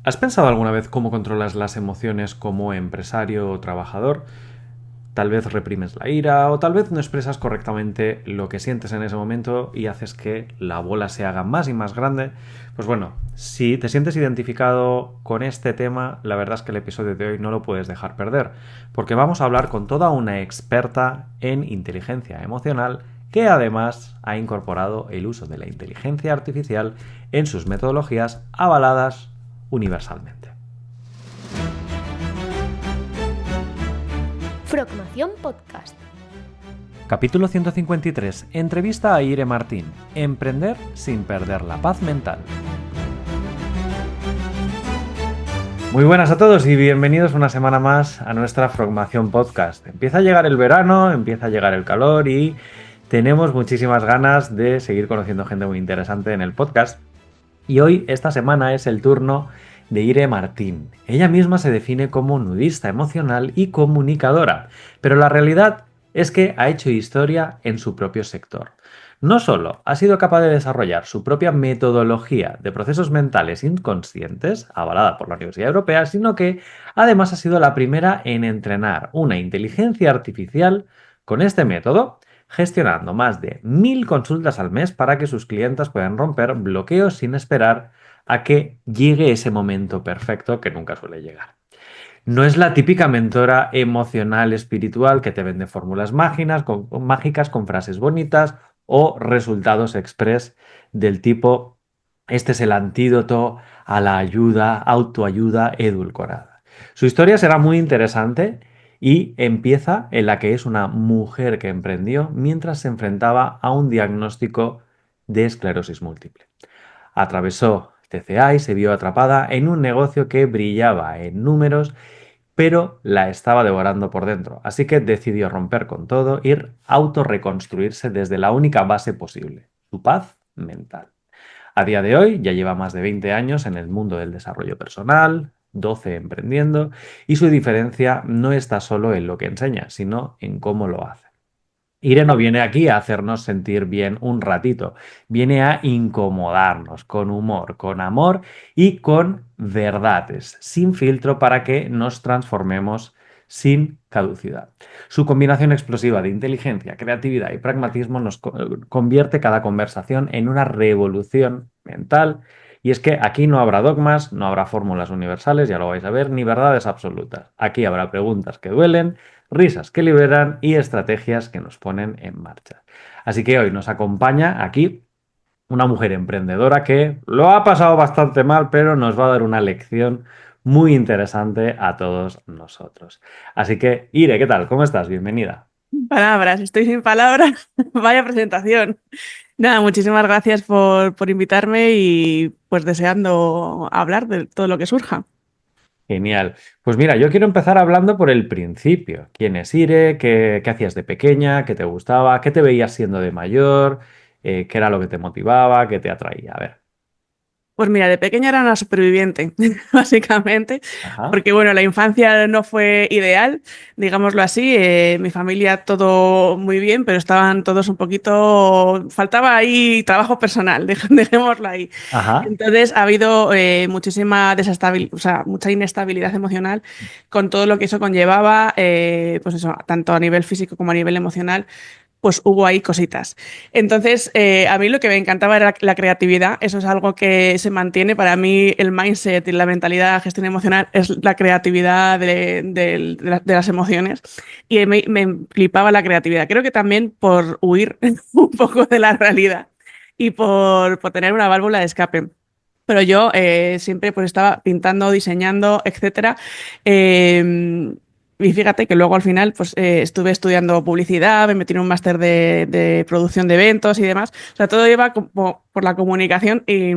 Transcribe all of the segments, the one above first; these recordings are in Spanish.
¿Has pensado alguna vez cómo controlas las emociones como empresario o trabajador? Tal vez reprimes la ira o tal vez no expresas correctamente lo que sientes en ese momento y haces que la bola se haga más y más grande. Pues bueno, si te sientes identificado con este tema, la verdad es que el episodio de hoy no lo puedes dejar perder, porque vamos a hablar con toda una experta en inteligencia emocional que además ha incorporado el uso de la inteligencia artificial en sus metodologías avaladas universalmente. Frogmación Podcast. Capítulo 153. Entrevista a Ire Martín. Emprender sin perder la paz mental. Muy buenas a todos y bienvenidos una semana más a nuestra Frogmación Podcast. Empieza a llegar el verano, empieza a llegar el calor y tenemos muchísimas ganas de seguir conociendo gente muy interesante en el podcast. Y hoy, esta semana, es el turno de Ire Martín. Ella misma se define como nudista emocional y comunicadora, pero la realidad es que ha hecho historia en su propio sector. No solo ha sido capaz de desarrollar su propia metodología de procesos mentales inconscientes, avalada por la Universidad Europea, sino que además ha sido la primera en entrenar una inteligencia artificial con este método, gestionando más de 1000 consultas al mes para que sus clientes puedan romper bloqueos sin esperar a que llegue ese momento perfecto que nunca suele llegar. No es la típica mentora emocional espiritual que te vende fórmulas mágicas con frases bonitas o resultados express del tipo este es el antídoto a la autoayuda edulcorada. Su historia será muy interesante y empieza en la que es una mujer que emprendió mientras se enfrentaba a un diagnóstico de esclerosis múltiple. Atravesó TCA y se vio atrapada en un negocio que brillaba en números, pero la estaba devorando por dentro. Así que decidió romper con todo y autorreconstruirse desde la única base posible, su paz mental. A día de hoy ya lleva más de 20 años en el mundo del desarrollo personal, 12 emprendiendo, y su diferencia no está solo en lo que enseña, sino en cómo lo hace. Ire no viene aquí a hacernos sentir bien un ratito, viene a incomodarnos con humor, con amor y con verdades, sin filtro para que nos transformemos sin caducidad. Su combinación explosiva de inteligencia, creatividad y pragmatismo nos convierte cada conversación en una revolución mental. Y es que aquí no habrá dogmas, no habrá fórmulas universales, ya lo vais a ver, ni verdades absolutas. Aquí habrá preguntas que duelen, risas que liberan y estrategias que nos ponen en marcha. Así que hoy nos acompaña aquí una mujer emprendedora que lo ha pasado bastante mal, pero nos va a dar una lección muy interesante a todos nosotros. Así que, Ire, ¿qué tal? ¿Cómo estás? Bienvenida. Palabras, estoy sin palabras. Vaya presentación. Nada, muchísimas gracias por invitarme y pues deseando hablar de todo lo que surja. Genial. Pues mira, yo quiero empezar hablando por el principio. ¿Quién es Ire? ¿Qué hacías de pequeña? ¿Qué te gustaba? ¿Qué te veías siendo de mayor? ¿Qué era lo que te motivaba? ¿Qué te atraía? A ver. Pues mira, de pequeña era una superviviente, básicamente, Ajá. porque bueno, la infancia no fue ideal, digámoslo así. Mi familia todo muy bien, pero estaban todos un poquito, faltaba ahí trabajo personal, dejémoslo ahí. Ajá. Entonces ha habido muchísima o sea, mucha inestabilidad emocional con todo lo que eso conllevaba, pues eso, tanto a nivel físico como a nivel emocional, pues hubo ahí cositas. Entonces, a mí lo que me encantaba era la creatividad. Eso es algo que se mantiene. Para mí, el mindset y la mentalidad, la gestión emocional, es la creatividad de las emociones. Y me flipaba la creatividad. Creo que también por huir un poco de la realidad y por tener una válvula de escape. Pero yo siempre pues estaba pintando, diseñando, etcétera. Eh, y fíjate que luego al final pues estuve estudiando publicidad, me metí en un máster de producción de eventos y demás. O sea, todo iba como por la comunicación y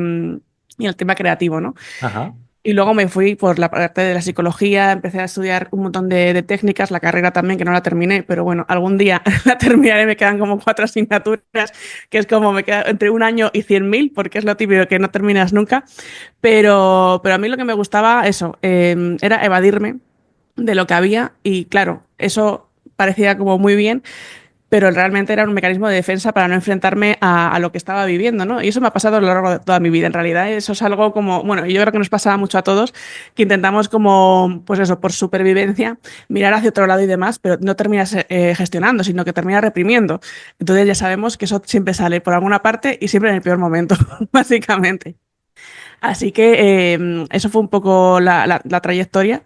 el tema creativo, ¿no? Ajá. Y luego me fui por la parte de la psicología, empecé a estudiar un montón de técnicas, la carrera también, que no la terminé, pero bueno, algún día la terminaré, me quedan como 4 asignaturas, que es como me queda entre un año y 100.000, porque es lo típico que no terminas nunca. Pero a mí lo que me gustaba, eso, era evadirme de lo que había y claro, eso parecía como muy bien, pero realmente era un mecanismo de defensa para no enfrentarme a lo que estaba viviendo, ¿no? Y eso me ha pasado a lo largo de toda mi vida, en realidad. Eso es algo como, bueno, yo creo que nos pasaba mucho a todos, que intentamos como, pues eso, por supervivencia, mirar hacia otro lado y demás, pero no terminas gestionando, sino que terminas reprimiendo. Entonces ya sabemos que eso siempre sale por alguna parte y siempre en el peor momento, básicamente. Así que eso fue un poco la trayectoria.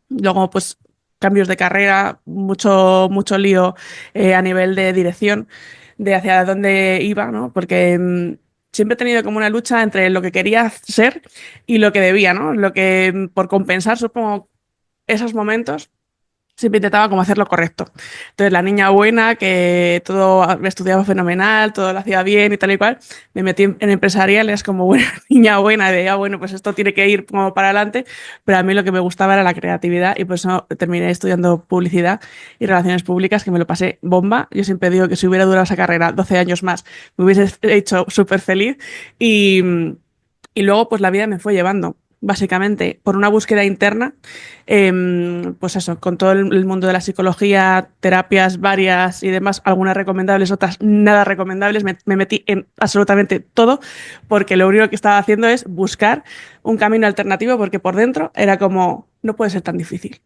Luego, pues, cambios de carrera, mucho lío a nivel de dirección, de hacia dónde iba, ¿no? Porque siempre he tenido como una lucha entre lo que quería ser y lo que debía, ¿no? Lo que, por compensar, supongo, esos momentos siempre intentaba como hacer lo correcto. Entonces, la niña buena, que todo estudiaba fenomenal, todo lo hacía bien y tal y cual, me metí en empresariales como buena niña buena, de, bueno, pues esto tiene que ir como para adelante, pero a mí lo que me gustaba era la creatividad y por eso terminé estudiando publicidad y relaciones públicas, que me lo pasé bomba. Yo siempre digo que si hubiera durado esa carrera 12 años más, me hubiese hecho súper feliz y, y luego pues la vida me fue llevando. Básicamente, por una búsqueda interna, pues eso, con todo el mundo de la psicología, terapias varias y demás, algunas recomendables, otras nada recomendables, me metí en absolutamente todo, porque lo único que estaba haciendo es buscar un camino alternativo, porque por dentro era como, no puede ser tan difícil.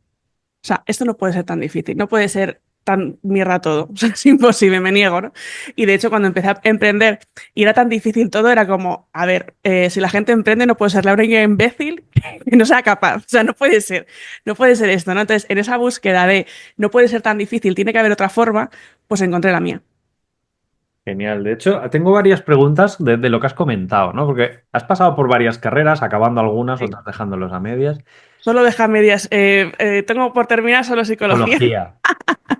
O sea, esto no puede ser tan difícil, no puede ser tan mierda todo. O sea, es imposible, me niego, ¿no? Y de hecho, cuando empecé a emprender y era tan difícil todo, era como, a ver, si la gente emprende, no puede ser la única imbécil que no sea capaz. O sea, no puede ser esto, ¿no? Entonces, en esa búsqueda de no puede ser tan difícil, tiene que haber otra forma, pues encontré la mía. Genial. De hecho, tengo varias preguntas de lo que has comentado, ¿no? Porque has pasado por varias carreras, acabando algunas, Sí. otras dejándolos a medias. Solo deja medias. Tengo por terminar solo psicología. Psicología.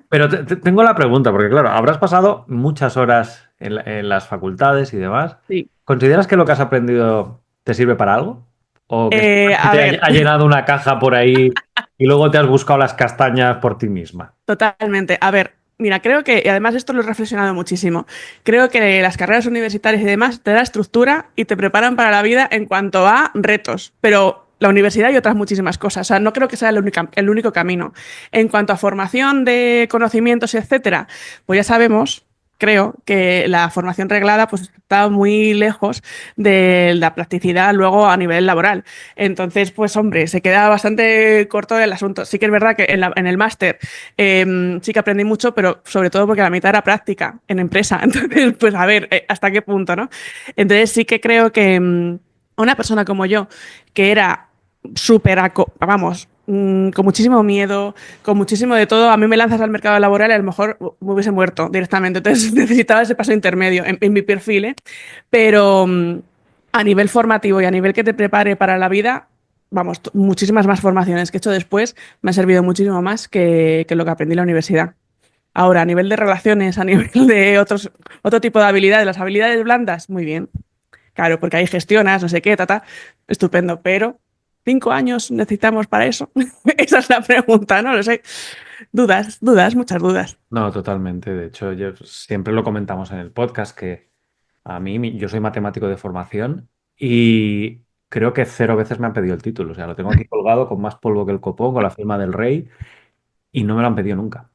Pero tengo la pregunta, porque claro, habrás pasado muchas horas en las facultades y demás. Sí. ¿Consideras que lo que has aprendido te sirve para algo? ¿O que A simplemente ver, ha llenado una caja por ahí y luego te has buscado las castañas por ti misma? totalmente. A ver, mira, creo que, y además esto lo he reflexionado muchísimo, creo que las carreras universitarias y demás te da estructura y te preparan para la vida en cuanto a retos, pero la universidad y otras muchísimas cosas. O sea, no creo que sea el único camino. En cuanto a formación de conocimientos, etcétera, pues ya sabemos. Creo que la formación reglada pues, está muy lejos de la practicidad luego a nivel laboral. Entonces, pues hombre, se queda bastante corto el asunto. Sí que es verdad que en el máster sí que aprendí mucho, pero sobre todo porque la mitad era práctica en empresa. Entonces, pues a ver, hasta qué punto, ¿no? Entonces sí que creo que una persona como yo, que era súper, vamos, con muchísimo miedo, con muchísimo de todo, a mí me lanzas al mercado laboral y a lo mejor me hubiese muerto directamente. Entonces necesitaba ese paso intermedio en mi perfil, ¿eh? Pero a nivel formativo y a nivel que te prepare para la vida, vamos, muchísimas más formaciones que he hecho después me han servido muchísimo más que lo que aprendí en la universidad. Ahora, a nivel de relaciones, a nivel de otro tipo de habilidades, las habilidades blandas, muy bien. Claro, porque ahí gestionas, no sé qué, estupendo, pero 5 años necesitamos para eso. Esa es la pregunta, no lo sé. Dudas, muchas dudas. No, totalmente. De hecho, siempre lo comentamos en el podcast que a mí, yo soy matemático de formación y creo que 0 veces me han pedido el título. O sea, lo tengo aquí colgado con más polvo que el copón, con la firma del rey y no me lo han pedido nunca.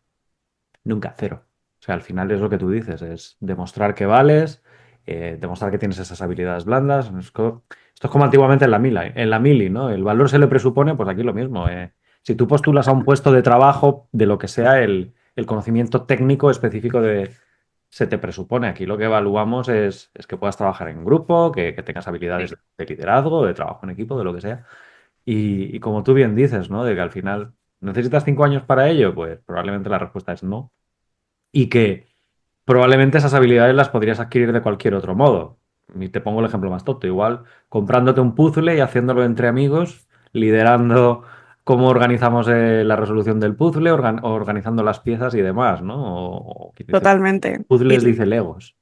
Nunca, cero. O sea, al final es lo que tú dices, es demostrar que vales, demostrar que tienes esas habilidades blandas. Esto es como antiguamente en la mili, ¿no? El valor se le presupone, pues aquí lo mismo. Si tú postulas a un puesto de trabajo, de lo que sea, el conocimiento técnico específico se te presupone. Aquí lo que evaluamos es que puedas trabajar en grupo, que tengas habilidades Sí. de liderazgo, de trabajo en equipo, de lo que sea. Y como tú bien dices, ¿no? De que al final necesitas 5 años para ello, pues probablemente la respuesta es no y que probablemente esas habilidades las podrías adquirir de cualquier otro modo. Y te pongo el ejemplo más tonto, igual comprándote un puzzle y haciéndolo entre amigos, liderando cómo organizamos la resolución del puzzle, organizando las piezas y demás, ¿no? O quien dice Totalmente. puzzles, dice Legos.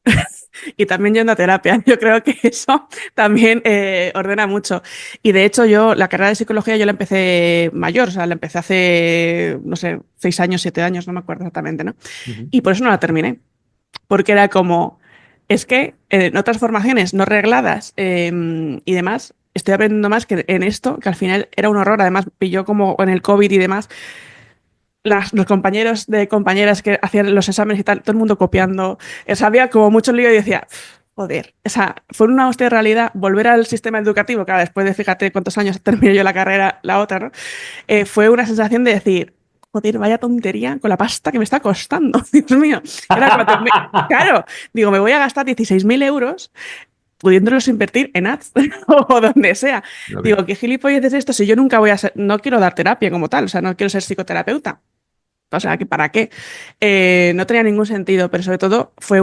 Y también yendo a terapia. Yo creo que eso también ordena mucho. Y de hecho, yo la carrera de psicología yo la empecé mayor, o sea, la empecé hace, no sé, 6 años, 7 años, no me acuerdo exactamente, ¿no? Ujú. Y por eso no la terminé. Porque era como, es que en otras formaciones no regladas y demás, estoy aprendiendo más que en esto, que al final era un horror. Además, pilló como en el COVID y demás, los compañeros de compañeras que hacían los exámenes y tal, todo el mundo copiando. O sea, había como mucho lío y decía, joder, o sea, fue una hostia de realidad volver al sistema educativo, claro, después de fíjate cuántos años terminé yo la carrera, la otra, ¿no? Fue una sensación de decir, joder, vaya tontería con la pasta que me está costando, Dios mío. Era claro, digo, me voy a gastar 16.000 euros pudiéndolos invertir en ads o donde sea. Lo que- Digo, ¿qué gilipollas es esto? Si yo nunca voy a ser, no quiero dar terapia como tal, o sea, no quiero ser psicoterapeuta. O sea, que ¿para qué? No tenía ningún sentido, pero sobre todo fue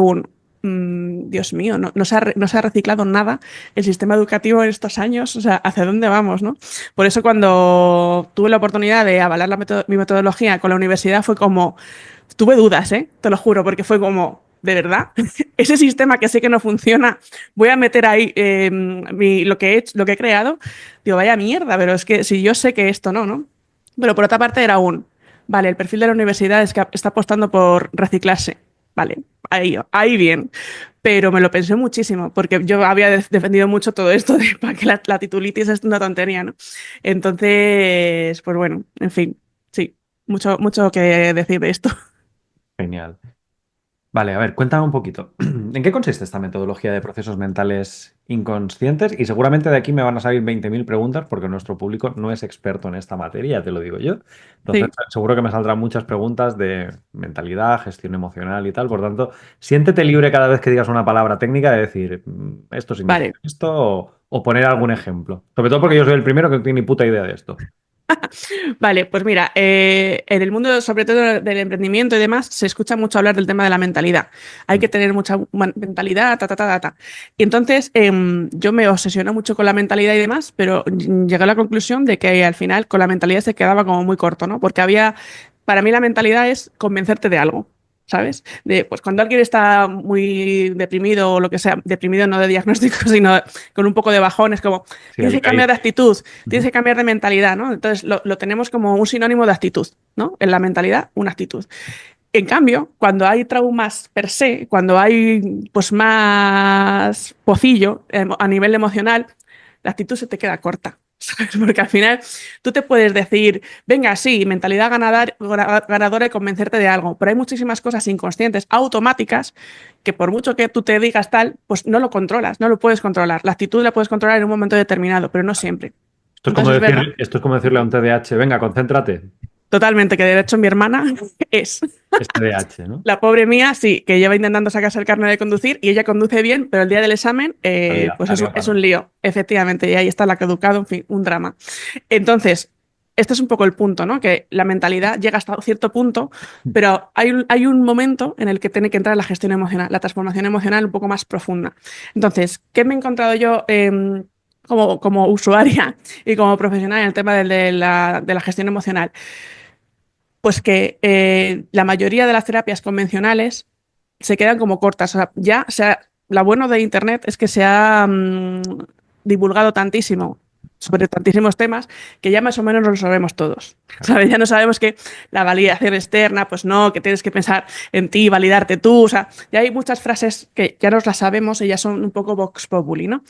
Dios mío, no se ha reciclado nada el sistema educativo en estos años, o sea, ¿hacia dónde vamos, no? Por eso cuando tuve la oportunidad de avalar mi metodología con la universidad fue como, tuve dudas, ¿eh? Te lo juro, porque fue como, ¿de verdad? Ese sistema que sé que no funciona, voy a meter ahí lo que he creado. Digo, vaya mierda, pero es que si yo sé que esto no, ¿no? Pero por otra parte era vale, el perfil de la universidad es que está apostando por reciclarse. Vale, ahí bien. Pero me lo pensé muchísimo, porque yo había defendido mucho todo esto de para que la titulitis es una tontería, ¿no? Entonces, pues bueno, en fin, sí, mucho que decir de esto. Genial. Vale, a ver, cuéntame un poquito. ¿En qué consiste esta metodología de procesos mentales inconscientes? Y seguramente de aquí me van a salir 20.000 preguntas porque nuestro público no es experto en esta materia, ya te lo digo yo. Entonces, Sí. seguro que me saldrán muchas preguntas de mentalidad, gestión emocional y tal. Por tanto, siéntete libre cada vez que digas una palabra técnica de decir, esto significa Vale, esto o poner algún ejemplo. Sobre todo porque yo soy el primero que no tiene ni puta idea de esto. vale, pues mira, en el mundo, sobre todo del emprendimiento y demás, se escucha mucho hablar del tema de la mentalidad. Hay que tener mucha mentalidad, ta, ta, ta, ta, ta. Y entonces yo me obsesioné mucho con la mentalidad y demás, pero llegué a la conclusión de que al final con la mentalidad se quedaba como muy corto, ¿no? Porque para mí la mentalidad es convencerte de algo. ¿Sabes? Pues cuando alguien está muy deprimido o lo que sea, deprimido no de diagnóstico, sino con un poco de bajón, es como, Sí, tienes el que cambiar de caiz. actitud, tienes Ujú. que cambiar de mentalidad, ¿no? Entonces lo tenemos como un sinónimo de actitud, ¿no? En la mentalidad, una actitud. En cambio, cuando hay traumas per se, cuando hay pues más pocillo a nivel emocional, la actitud se te queda corta. ¿Sabes? Porque al final tú te puedes decir, venga, sí, mentalidad ganadora y convencerte de algo, pero hay muchísimas cosas inconscientes, automáticas, que por mucho que tú te digas tal, pues no lo controlas, no lo puedes controlar. La actitud la puedes controlar en un momento determinado, pero no siempre. Entonces es verdad, Esto es como decirle a un TDAH, venga, concéntrate. totalmente, que de hecho mi hermana es. Es TDAH, ¿no? La pobre mía, sí, que lleva intentando sacarse el carnet de conducir y ella conduce bien, pero el día del examen, pues La lía es un parda. lío, efectivamente, y ahí está la caducado, en fin, un drama. Entonces, este es un poco el punto, ¿no? Que la mentalidad llega hasta cierto punto, pero hay un momento en el que tiene que entrar la gestión emocional, la transformación emocional un poco más profunda. Entonces, ¿qué me he encontrado yo? Como usuaria y como profesional en el tema de la gestión emocional, pues que la mayoría de las terapias convencionales se quedan como cortas. O sea, lo bueno de Internet es que se ha divulgado tantísimo sobre tantísimos temas que ya más o menos lo sabemos todos. ¿Sabes? Ya no sabemos que la validación externa, pues no, que tienes que pensar en ti, validarte tú. O sea, ya hay muchas frases que ya nos las sabemos y ya son un poco vox populi, ¿no?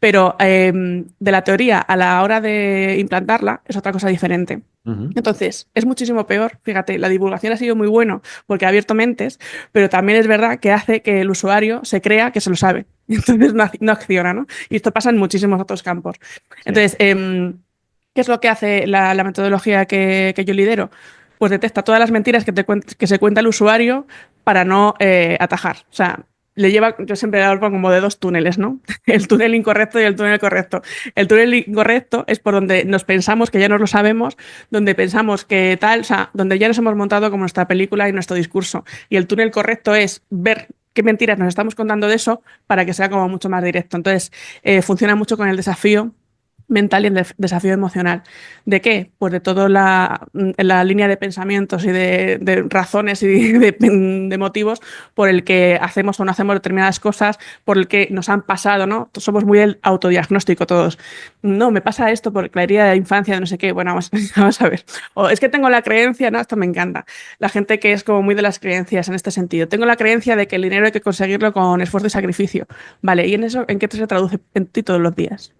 Pero de la teoría a la hora de implantarla es otra cosa diferente. Ujú. Entonces, es muchísimo peor. Fíjate, la divulgación ha sido muy bueno porque ha abierto mentes, pero también es verdad que hace que el usuario se crea que se lo sabe. Entonces no acciona, ¿no? Y esto pasa en muchísimos otros campos. Sí. Entonces, ¿qué es lo que hace la metodología que yo lidero? Pues detecta todas las mentiras que se cuenta el usuario para no atajar. O sea, yo siempre le hablo como de dos túneles, ¿no? El túnel incorrecto y el túnel correcto. El túnel incorrecto es por donde nos pensamos que ya nos lo sabemos, donde pensamos que tal, o sea, donde ya nos hemos montado como nuestra película y nuestro discurso. Y el túnel correcto es ver qué mentiras nos estamos contando de eso para que sea como mucho más directo. Entonces, funciona mucho con el desafío mental y el desafío emocional. ¿De qué? Pues de toda la línea de pensamientos y de razones y de motivos por el que hacemos o no hacemos determinadas cosas, por el que nos han pasado, ¿no? Somos muy el autodiagnóstico todos. No, me pasa esto por la herida de infancia, de no sé qué. Bueno, vamos a ver. O es que tengo la creencia, ¿no? Esto me encanta. La gente que es como muy de las creencias en este sentido. Tengo la creencia de que el dinero hay que conseguirlo con esfuerzo y sacrificio. Vale, ¿y en eso en qué se traduce en ti todos los días?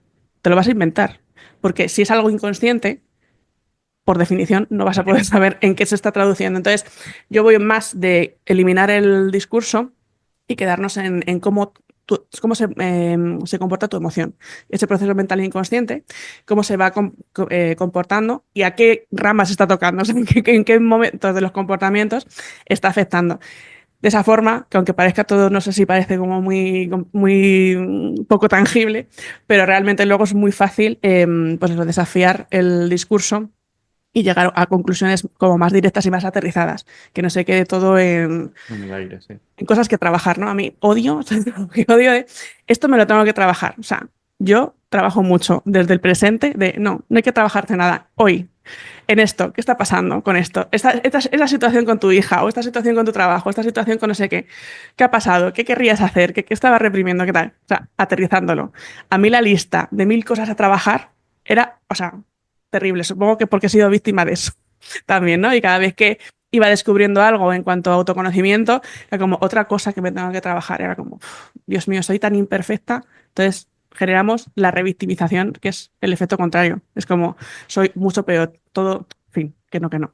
Te lo vas a inventar. Porque si es algo inconsciente, por definición no vas a poder saber en qué se está traduciendo. Entonces, yo voy más de eliminar el discurso y quedarnos en cómo se comporta tu emoción, ese proceso mental inconsciente, cómo se va comportando y a qué ramas está tocando, o sea, en qué momentos de los comportamientos está afectando. De esa forma, que aunque parezca todo, no sé si parece como muy poco tangible, pero realmente luego es muy fácil pues eso, desafiar el discurso y llegar a conclusiones como más directas y más aterrizadas, que no se quede todo En el aire, sí. en cosas que trabajar, ¿no? A mí odio, o sea, lo que odio de esto me lo tengo que trabajar. O sea, yo trabajo mucho desde el presente de no hay que trabajarte nada. Hoy, en esto, ¿qué está pasando con esto? Esta situación con tu hija, o esta situación con tu trabajo, esta situación con no sé qué. ¿Qué ha pasado? ¿Qué querrías hacer? ¿Qué estabas reprimiendo? ¿Qué tal? O sea, aterrizándolo. A mí la lista de 1000 cosas a trabajar era, o sea, terrible. Supongo que porque he sido víctima de eso también, ¿no? Y cada vez que iba descubriendo algo en cuanto a autoconocimiento, era como otra cosa que me tengo que trabajar. Era como, Dios mío, soy tan imperfecta. Entonces generamos la revictimización, que es el efecto contrario. Es como, soy mucho peor, todo, en fin, que no, que no.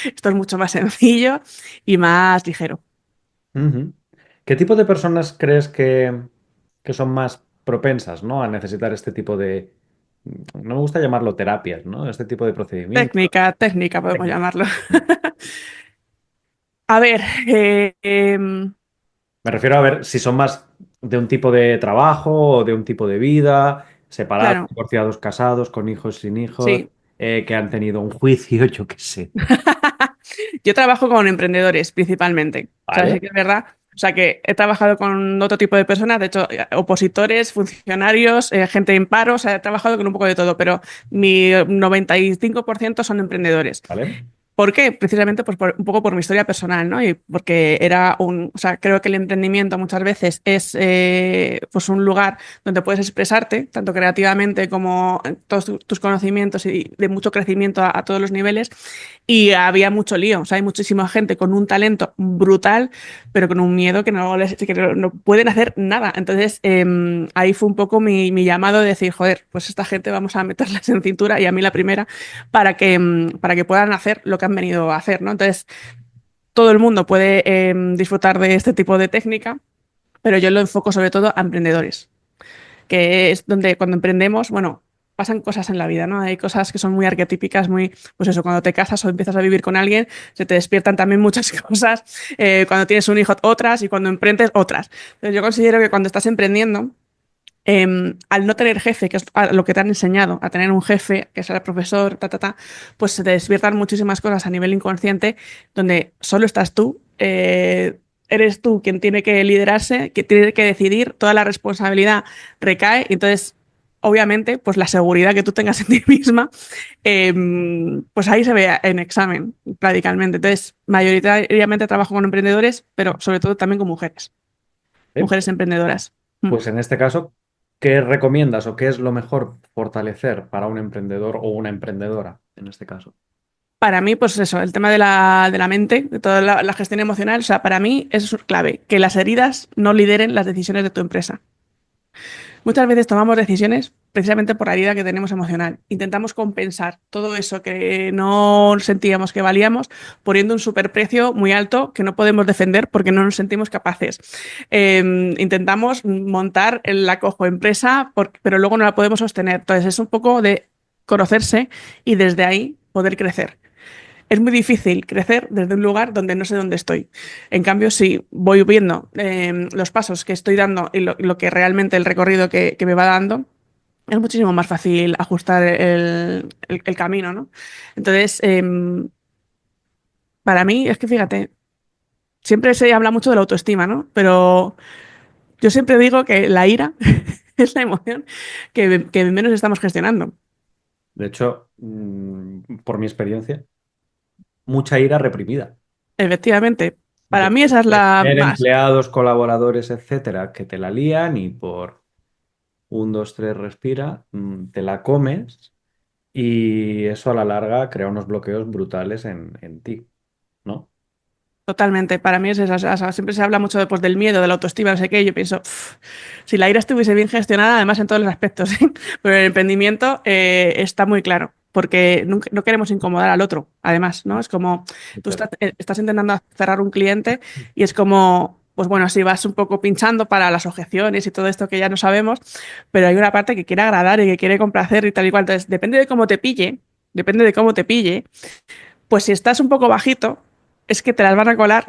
Esto es mucho más sencillo y más ligero. Ujú. ¿Qué tipo de personas crees que son más propensas, ¿no? A necesitar este tipo de, no me gusta llamarlo terapias, ¿no? Este tipo de procedimientos. Técnica podemos Técnicas. llamarlo. A ver, Me refiero a ver si son más de un tipo de trabajo o de un tipo de vida, separados, claro, divorciados, casados, con hijos, sin hijos, sí. que han tenido un juicio, yo qué sé. Yo trabajo con emprendedores principalmente. O sea, sí ¿Vale? que es verdad. O sea, que he trabajado con otro tipo de personas, de hecho, opositores, funcionarios, gente en paro, o sea, he trabajado con un poco de todo, pero mi 95% son emprendedores. ¿Vale? ¿Por qué? Precisamente pues un poco por mi historia personal, ¿no? Y porque o sea, creo que el emprendimiento muchas veces es pues un lugar donde puedes expresarte, tanto creativamente como en todos tus conocimientos y de mucho crecimiento a todos los niveles. Y había mucho lío, o sea, hay muchísima gente con un talento brutal, pero con un miedo que no pueden hacer nada. Entonces, ahí fue un poco mi llamado de decir, joder, pues esta gente vamos a meterlas en cintura y a mí la primera para que puedan hacer lo que han venido a hacer, ¿no? Entonces, todo el mundo puede disfrutar de este tipo de técnica, pero yo lo enfoco sobre todo a emprendedores, que es donde cuando emprendemos, bueno, pasan cosas en la vida, ¿no? Hay cosas que son muy arquetípicas, muy, pues eso, cuando te casas o empiezas a vivir con alguien, se te despiertan también muchas cosas, cuando tienes un hijo otras y cuando emprendes otras. Entonces, yo considero que cuando estás emprendiendo, al no tener jefe, que es a lo que te han enseñado, a tener un jefe, que es el profesor, pues se te despiertan muchísimas cosas a nivel inconsciente, donde solo estás tú, eres tú quien tiene que liderarse, que tiene que decidir, toda la responsabilidad recae, y entonces, obviamente, pues la seguridad que tú tengas en ti misma, pues ahí se ve en examen, radicalmente. Entonces, mayoritariamente trabajo con emprendedores, pero sobre todo también con ¿Eh? mujeres emprendedoras. Mm. Pues en este caso, ¿qué recomiendas o qué es lo mejor fortalecer para un emprendedor o una emprendedora en este caso? Para mí, pues eso, el tema de de la mente, de toda la gestión emocional, o sea, para mí eso es clave, que las heridas no lideren las decisiones de tu empresa. Muchas veces tomamos decisiones precisamente por la herida que tenemos emocional. Intentamos compensar todo eso que no sentíamos que valíamos poniendo un superprecio muy alto que no podemos defender porque no nos sentimos capaces. Intentamos montar la cojo empresa, pero luego no la podemos sostener. Entonces es un poco de conocerse y desde ahí poder crecer. Es muy difícil crecer desde un lugar donde no sé dónde estoy. En cambio, si voy viendo los pasos que estoy dando y lo que realmente el recorrido que me va dando, es muchísimo más fácil ajustar el camino, ¿no? Entonces, para mí, es que fíjate, siempre se habla mucho de la autoestima, ¿no? Pero yo siempre digo que la ira es la emoción que menos estamos gestionando. De hecho, por mi experiencia, mucha ira reprimida. Efectivamente, para De, mí esa es de la tener más. empleados, colaboradores, etcétera, que te la lían y por un, dos, tres, respira, te la comes y eso a la larga crea unos bloqueos brutales en ti, ¿no? Totalmente, para mí es eso. O sea, siempre se habla mucho después del miedo, de la autoestima, no sé qué. Y yo pienso, si la ira estuviese bien gestionada, además en todos los aspectos, ¿eh? Pero el emprendimiento está muy claro. porque no queremos incomodar al otro, además, ¿no? Es como tú estás intentando cerrar un cliente y es como, pues bueno, si vas un poco pinchando para las objeciones y todo esto que ya no sabemos, pero hay una parte que quiere agradar y que quiere complacer y tal y cual. Entonces, depende de cómo te pille, pues si estás un poco bajito, es que te las van a colar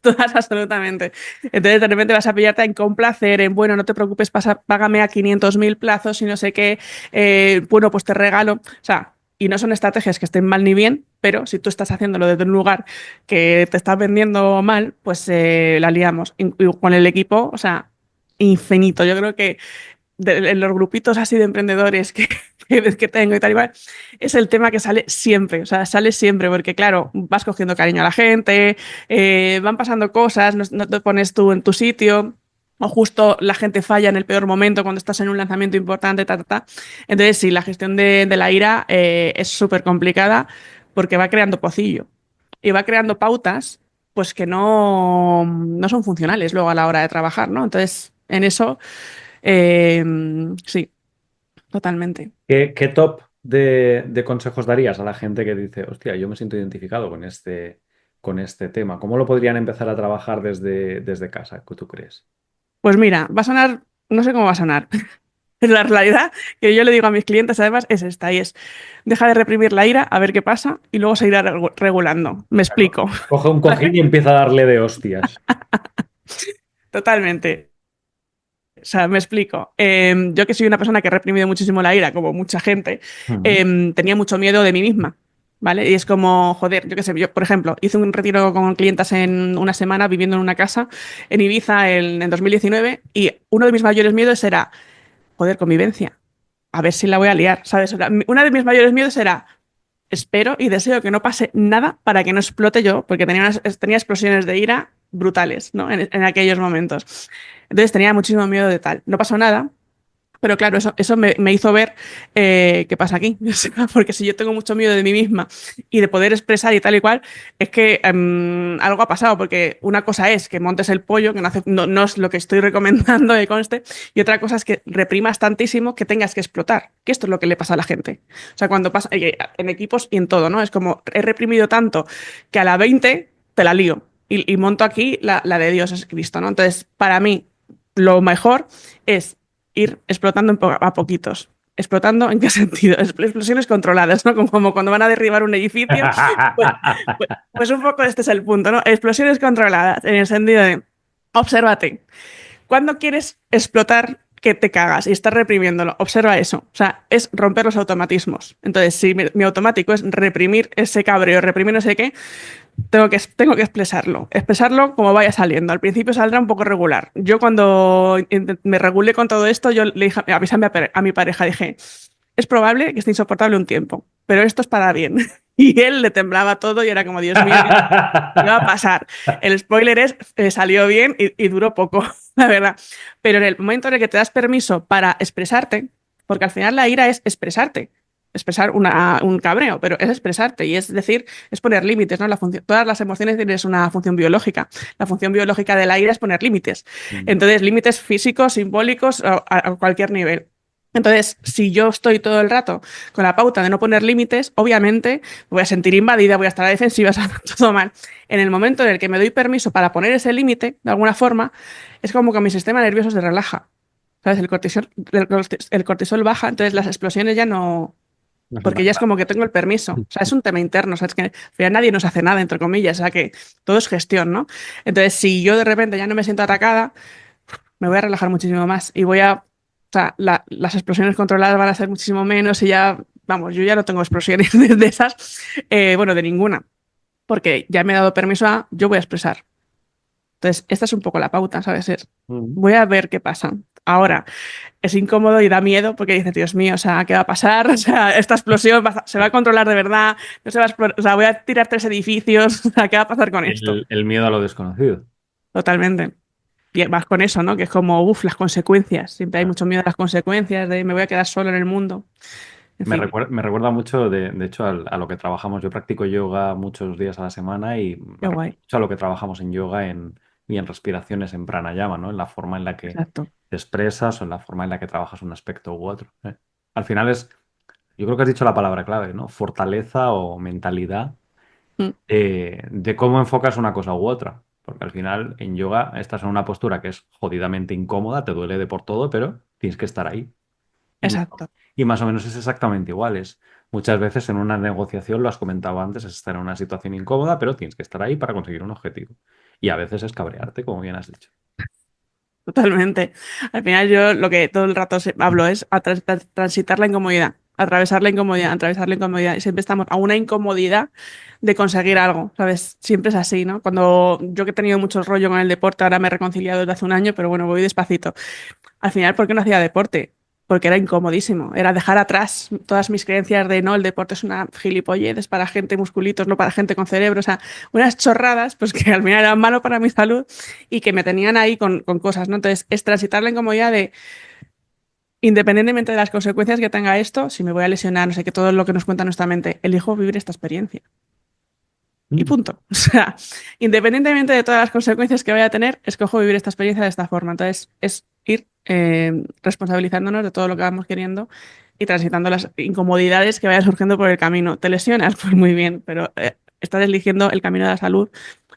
todas absolutamente. Entonces de repente vas a pillarte en complacer, en bueno, no te preocupes, págame a 500.000 plazos y no sé qué, bueno, pues te regalo. O sea, y no son estrategias que estén mal ni bien, pero si tú estás haciéndolo desde un lugar que te estás vendiendo mal, pues la liamos. Y con el equipo, o sea, infinito. Yo creo que en los grupitos así de emprendedores que tengo y tal y cual, es el tema que sale siempre, o sea, sale siempre, porque claro, vas cogiendo cariño a la gente, van pasando cosas, no te pones tú en tu sitio, o justo la gente falla en el peor momento cuando estás en un lanzamiento importante, ta, ta, ta. Entonces, sí, la gestión de la ira es súper complicada porque va creando pocillo y va creando pautas pues que no son funcionales luego a la hora de trabajar, ¿no? Entonces, en eso eh, sí, totalmente. ¿Qué top de consejos darías a la gente que dice, hostia, yo me siento identificado con este tema? ¿Cómo lo podrían empezar a trabajar desde casa? ¿Qué tú crees? Pues mira, va a sonar, no sé cómo va a sonar. La realidad que yo le digo a mis clientes además es esta y es, deja de reprimir la ira, a ver qué pasa y luego se irá regulando. Me explico. Coge un cojín ¿Vale? y empieza a darle de hostias. Totalmente. O sea, me explico. Yo que soy una persona que he reprimido muchísimo la ira, como mucha gente, Ujú. tenía mucho miedo de mí misma, ¿vale? Y es como, joder, yo qué sé, yo, por ejemplo, hice un retiro con clientas en una semana viviendo en una casa en Ibiza en 2019 y uno de mis mayores miedos era, joder, convivencia, a ver si la voy a liar, ¿sabes? O sea, una de mis mayores miedos era, espero y deseo que no pase nada para que no explote yo, porque tenía explosiones de ira brutales, ¿no? En aquellos momentos. Entonces tenía muchísimo miedo de tal. No pasó nada, pero claro, eso me hizo ver qué pasa aquí. O sea, porque si yo tengo mucho miedo de mí misma y de poder expresar y tal y cual, es que algo ha pasado, porque una cosa es que montes el pollo, que no es lo que estoy recomendando que conste, y otra cosa es que reprimas tantísimo que tengas que explotar, que esto es lo que le pasa a la gente. O sea, cuando pasa en equipos y en todo, ¿no? Es como he reprimido tanto que a la 20 te la lío. Y monto aquí la de Dios es Cristo, ¿no? Entonces, para mí, lo mejor es ir explotando a poquitos. ¿Explotando en qué sentido? Explosiones controladas, ¿no? Como cuando van a derribar un edificio. Pues, pues un poco este es el punto, ¿no? Explosiones controladas, en el sentido de, obsérvate, cuando quieres explotar que te cagas y estás reprimiéndolo, observa eso. O sea, es romper los automatismos. Entonces, si mi automático es reprimir ese cabreo, reprimir no sé qué, tengo que expresarlo como vaya saliendo. Al principio saldrá un poco regular. Yo cuando me regulé con todo esto, yo le dije, avisé a mi pareja, dije, es probable que esté insoportable un tiempo, pero esto es para bien. Y él le temblaba todo y era como, Dios mío, ¿qué va a pasar? El spoiler es, salió bien y duró poco, la verdad. Pero en el momento en el que te das permiso para expresarte, porque al final la ira es expresarte, expresar un cabreo, pero es expresarte y es decir, es poner límites, ¿no? Todas las emociones tienen una función biológica. La función biológica de la ira es poner límites. Entonces, límites físicos, simbólicos, a cualquier nivel. Entonces, si yo estoy todo el rato con la pauta de no poner límites, obviamente me voy a sentir invadida, voy a estar a la defensiva, todo mal. En el momento en el que me doy permiso para poner ese límite, de alguna forma, es como que mi sistema nervioso se relaja. ¿Sabes? El cortisol baja, entonces las explosiones ya no, No son porque tan ya es como que grandes. tengo el permiso. O sea, es un tema interno. O sea, es que al final nadie nos hace nada, entre comillas. O sea, que todo es gestión, ¿no? Entonces, si yo de repente ya no me siento atacada, me voy a relajar muchísimo más y voy a. O sea, las explosiones controladas van a ser muchísimo menos y ya, vamos, yo ya no tengo explosiones de esas, bueno, de ninguna, porque ya me he dado permiso a, yo voy a expresar. Entonces, esta es un poco la pauta, ¿sabes? Mm. Voy a ver qué pasa. Ahora, es incómodo y da miedo porque dices, Dios mío, o sea, ¿qué va a pasar? O sea, esta explosión se va a controlar de verdad, no se va a o sea, voy a tirar 3 edificios, o sea, ¿qué va a pasar con esto? El miedo a lo desconocido. Totalmente. Y vas con eso, ¿no? Que es como, uff, las consecuencias. Siempre hay mucho miedo a las consecuencias de me voy a quedar solo en el mundo. En fin, Me recuerda mucho, de hecho, a lo que trabajamos. Yo practico yoga muchos días a la semana y qué me recuerda guay. mucho a lo que trabajamos en yoga y en respiraciones en pranayama, ¿no? En la forma en la que Exacto. te expresas o en la forma en la que trabajas un aspecto u otro. Al final yo creo que has dicho la palabra clave, ¿no? Fortaleza o mentalidad Mm, de cómo enfocas una cosa u otra. Porque al final en yoga estás en una postura que es jodidamente incómoda, te duele de por todo, pero tienes que estar ahí. Y, exacto. y más o menos es exactamente igual. Muchas veces en una negociación, lo has comentado antes, es estar en una situación incómoda, pero tienes que estar ahí para conseguir un objetivo. Y a veces es cabrearte, como bien has dicho. Totalmente. Al final yo lo que todo el rato hablo es transitar la incomodidad, atravesar la incomodidad, atravesar la incomodidad. Y siempre estamos a una incomodidad de conseguir algo, ¿sabes? Siempre es así, ¿no? Cuando yo que he tenido mucho rollo con el deporte, ahora me he reconciliado desde hace un año, pero bueno, voy despacito. Al final, ¿por qué no hacía deporte? Porque era incomodísimo. Era dejar atrás todas mis creencias de no, el deporte es una gilipollez, es para gente musculitos, no para gente con cerebro. O sea, unas chorradas, pues que al final eran malo para mi salud y que me tenían ahí con cosas, ¿no? Entonces, es transitar la incomodidad de, independientemente de las consecuencias que tenga esto, si me voy a lesionar, no sé qué, todo lo que nos cuenta nuestra mente, elijo vivir esta experiencia. Y Mm, punto. O sea, independientemente de todas las consecuencias que vaya a tener, escojo vivir esta experiencia de esta forma. Entonces, es ir responsabilizándonos de todo lo que vamos queriendo y transitando las incomodidades que vayan surgiendo por el camino. ¿Te lesionas? Pues muy bien, pero estás eligiendo el camino de la salud,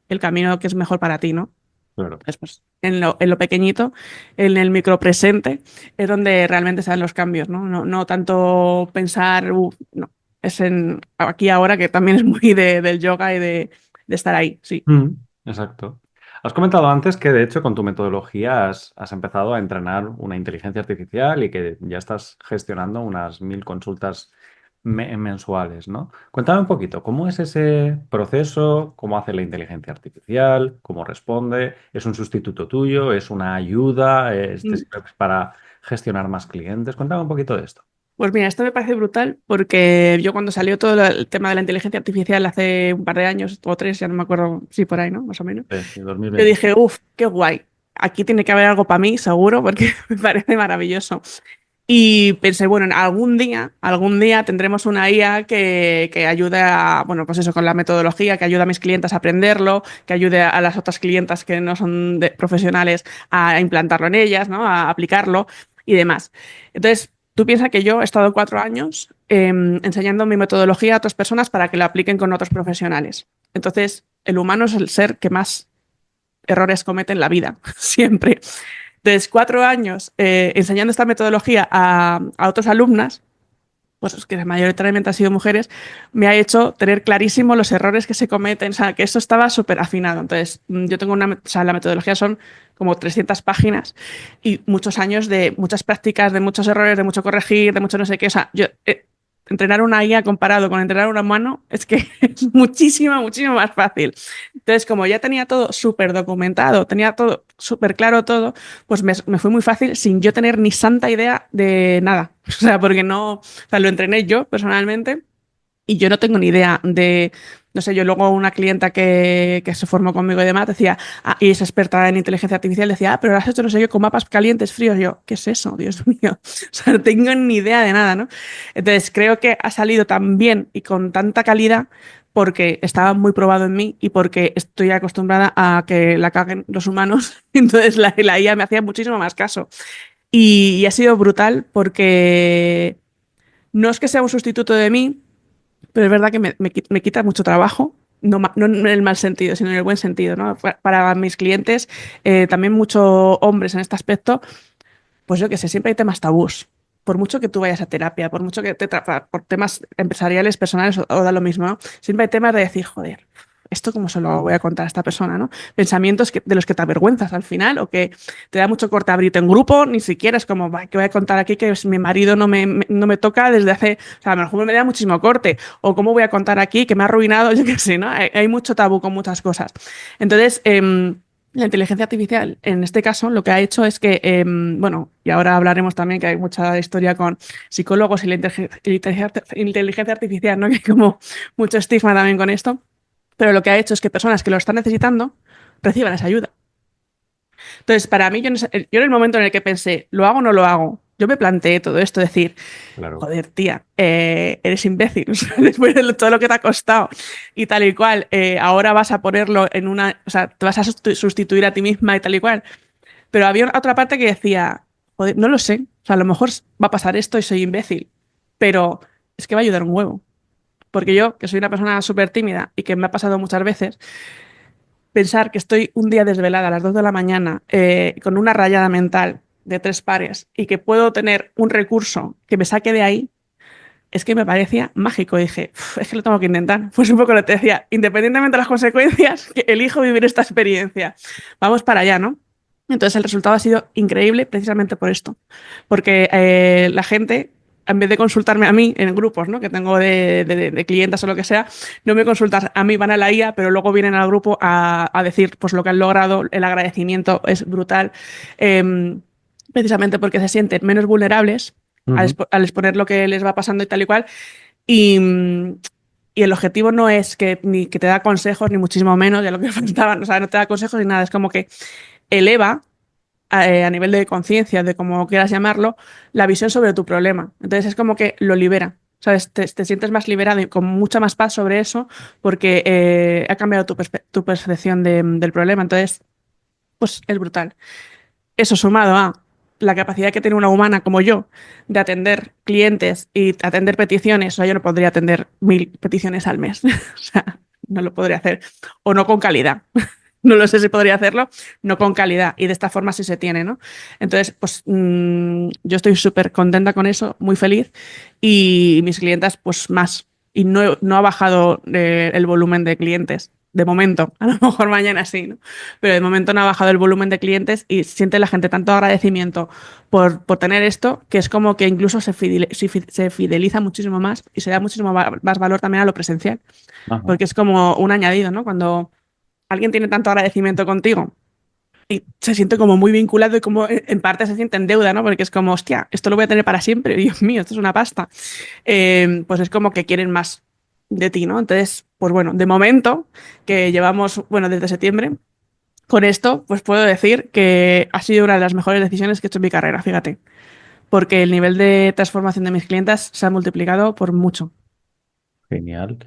el camino que es mejor para ti, ¿no? claro. Después, en lo pequeñito, en el micropresente, es donde realmente se dan los cambios, ¿no? No, no tanto pensar, no, es en aquí ahora, que también es muy del yoga y de estar ahí, sí. Mm, exacto. Has comentado antes que de hecho con tu metodología has empezado a entrenar una inteligencia artificial y que ya estás gestionando unas 1000 consultas mensuales, ¿no? Cuéntame un poquito, ¿cómo es ese proceso? ¿Cómo hace la inteligencia artificial? ¿Cómo responde? ¿Es un sustituto tuyo? ¿Es una ayuda? ¿Te Mm. sirve para gestionar más clientes? Cuéntame un poquito de esto. Pues mira, esto me parece brutal porque yo cuando salió todo el tema de la inteligencia artificial hace un par de años o tres, ya no me acuerdo, sí, por ahí, ¿no? Más o menos. Sí, Yo 2020. dije, uff, qué guay. Aquí tiene que haber algo para mí, seguro, porque me parece maravilloso. Y pensé, bueno, en algún día tendremos una IA que ayude a, bueno, pues eso, con la metodología, que ayude a mis clientes a aprenderlo, que ayude a las otras clientas que no son profesionales a implantarlo en ellas, ¿no? A aplicarlo y demás. Entonces, tú piensas que yo he estado 4 años enseñando mi metodología a otras personas para que la apliquen con otros profesionales. Entonces, el humano es el ser que más errores comete en la vida, siempre. Entonces, 4 años enseñando esta metodología a otras alumnas, pues que mayoritariamente han sido mujeres, me ha hecho tener clarísimo los errores que se cometen, o sea, que esto estaba súper afinado. Entonces, yo tengo o sea, la metodología son como 300 páginas y muchos años de muchas prácticas, de muchos errores, de mucho corregir, de mucho no sé qué. O sea, yo, entrenar una IA comparado con entrenar una mano es que es muchísimo, muchísimo más fácil. Entonces, como ya tenía todo súper documentado, tenía todo súper claro todo, pues me fue muy fácil sin yo tener ni santa idea de nada. O sea, porque no, o sea, lo entrené yo personalmente y yo no tengo ni idea de, no sé, yo luego una clienta que se formó conmigo y demás decía, y es experta en inteligencia artificial, decía, pero lo has hecho no sé yo con mapas calientes, fríos. Yo, ¿qué es eso? Dios mío. O sea, no tengo ni idea de nada, ¿no? Entonces creo que ha salido tan bien y con tanta calidad porque estaba muy probado en mí y porque estoy acostumbrada a que la caguen los humanos. Entonces la IA me hacía muchísimo más caso. Y ha sido brutal porque no es que sea un sustituto de mí, pero es verdad que me quita mucho trabajo, no, no en el mal sentido, sino en el buen sentido, ¿no? Para mis clientes, también muchos hombres en este aspecto, pues yo qué sé, siempre hay temas tabús. Por mucho que tú vayas a terapia, por mucho que por temas empresariales, personales, o da lo mismo, ¿no? Siempre hay temas de decir, joder, esto cómo se lo voy a contar a esta persona, ¿no? Pensamientos de los que te avergüenzas al final o que te da mucho corte abrirte en grupo, ni siquiera es como, "Bah, ¿qué voy a contar aquí que mi marido no me toca desde hace, o sea, a lo mejor me da muchísimo corte, o cómo voy a contar aquí que me ha arruinado, yo qué sé, ¿no? Hay mucho tabú con muchas cosas. Entonces, la inteligencia artificial, en este caso, lo que ha hecho es que, bueno, y ahora hablaremos también que hay mucha historia con psicólogos y la inteligencia artificial, ¿no? Que hay como mucho estigma también con esto, pero lo que ha hecho es que personas que lo están necesitando reciban esa ayuda. Entonces, para mí, yo en el momento en el que pensé, ¿lo hago o no lo hago? Yo me planteé todo esto, decir, Claro. joder, tía, eres imbécil, o sea, después de todo lo que te ha costado y tal y cual, ahora vas a ponerlo en una, o sea, te vas a sustituir a ti misma y tal y cual. Pero había otra parte que decía, joder, no lo sé, o sea, a lo mejor va a pasar esto y soy imbécil, pero es que va a ayudar un huevo. Porque yo, que soy una persona súper tímida y que me ha pasado muchas veces, pensar que estoy un día desvelada a las 2 de la mañana con una rayada mental de 3 pares y que puedo tener un recurso que me saque de ahí, es que me parecía mágico. Dije, "Uf, es que lo tengo que intentar". Pues un poco lo que te decía, independientemente de las consecuencias, que elijo vivir esta experiencia. Vamos para allá, ¿no? Entonces el resultado ha sido increíble precisamente por esto, porque la gente, en vez de consultarme a mí en grupos, ¿no? que tengo de clientes o lo que sea, no me consultan a mí, van a la IA, pero luego vienen al grupo a decir pues lo que han logrado, el agradecimiento es brutal, precisamente porque se sienten menos vulnerables Ujú. al exponer lo que les va pasando y tal y cual. Y, y el objetivo no es que ni que te da consejos, ni muchísimo menos, ya lo que faltaban, o sea, no te da consejos ni nada, es como que eleva a nivel de conciencia, de como quieras llamarlo, la visión sobre tu problema. Entonces es como que lo libera. ¿Sabes? Te sientes más liberado y con mucha más paz sobre eso porque ha cambiado tu percepción del problema. Entonces, pues es brutal. Eso sumado a la capacidad que tiene una humana como yo de atender clientes y atender peticiones. O sea, yo no podría atender 1000 peticiones al mes. O sea, no lo podría hacer. O no con calidad. No lo sé si podría hacerlo, no con calidad. Y de esta forma sí se tiene, ¿no? Entonces, pues yo estoy súper contenta con eso, muy feliz. Y mis clientas, pues más. Y no ha bajado el volumen de clientes. De momento, a lo mejor mañana sí, ¿no? Pero de momento no ha bajado el volumen de clientes y siente la gente tanto agradecimiento por tener esto, que es como que incluso se fideliza muchísimo más y se da muchísimo más valor también a lo presencial, Ajá. porque es como un añadido, ¿no? Cuando alguien tiene tanto agradecimiento contigo y se siente como muy vinculado y como en parte se siente en deuda, ¿no? Porque es como, hostia, esto lo voy a tener para siempre, Dios mío, esto es una pasta. Pues es como que quieren más de ti, ¿no? Entonces, pues bueno, de momento, que llevamos, bueno, desde septiembre, con esto, pues puedo decir que ha sido una de las mejores decisiones que he hecho en mi carrera, fíjate, porque el nivel de transformación de mis clientas se ha multiplicado por mucho. Genial.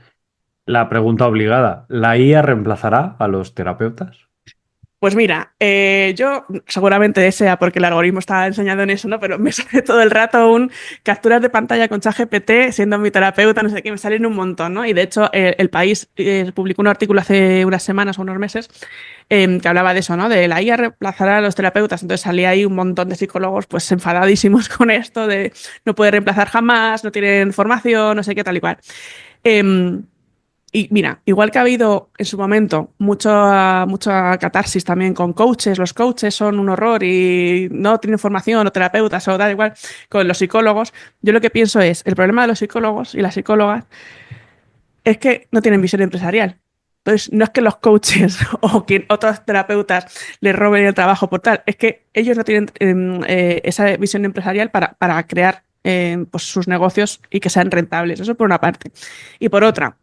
La pregunta obligada, ¿la IA reemplazará a los terapeutas? Pues mira, yo seguramente sea porque el algoritmo está enseñado en eso, ¿no? Pero me sale todo el rato un capturas de pantalla con ChatGPT siendo mi terapeuta, no sé qué, me salen un montón, ¿no? Y de hecho, El País publicó un artículo hace unas semanas o unos meses que hablaba de eso, ¿no? De la IA reemplazará a los terapeutas. Entonces salía ahí un montón de psicólogos pues enfadadísimos con esto de no puede reemplazar jamás, no tienen formación, no sé qué, tal y cual. Em, y mira, igual que ha habido en su momento mucha catarsis también con coaches, los coaches son un horror y no tienen formación o terapeutas o da igual, con los psicólogos, yo lo que pienso es, el problema de los psicólogos y las psicólogas es que no tienen visión empresarial. Entonces, no es que los coaches o que otros terapeutas les roben el trabajo por tal, es que ellos no tienen esa visión empresarial para crear pues sus negocios y que sean rentables. Eso por una parte. Y por otra,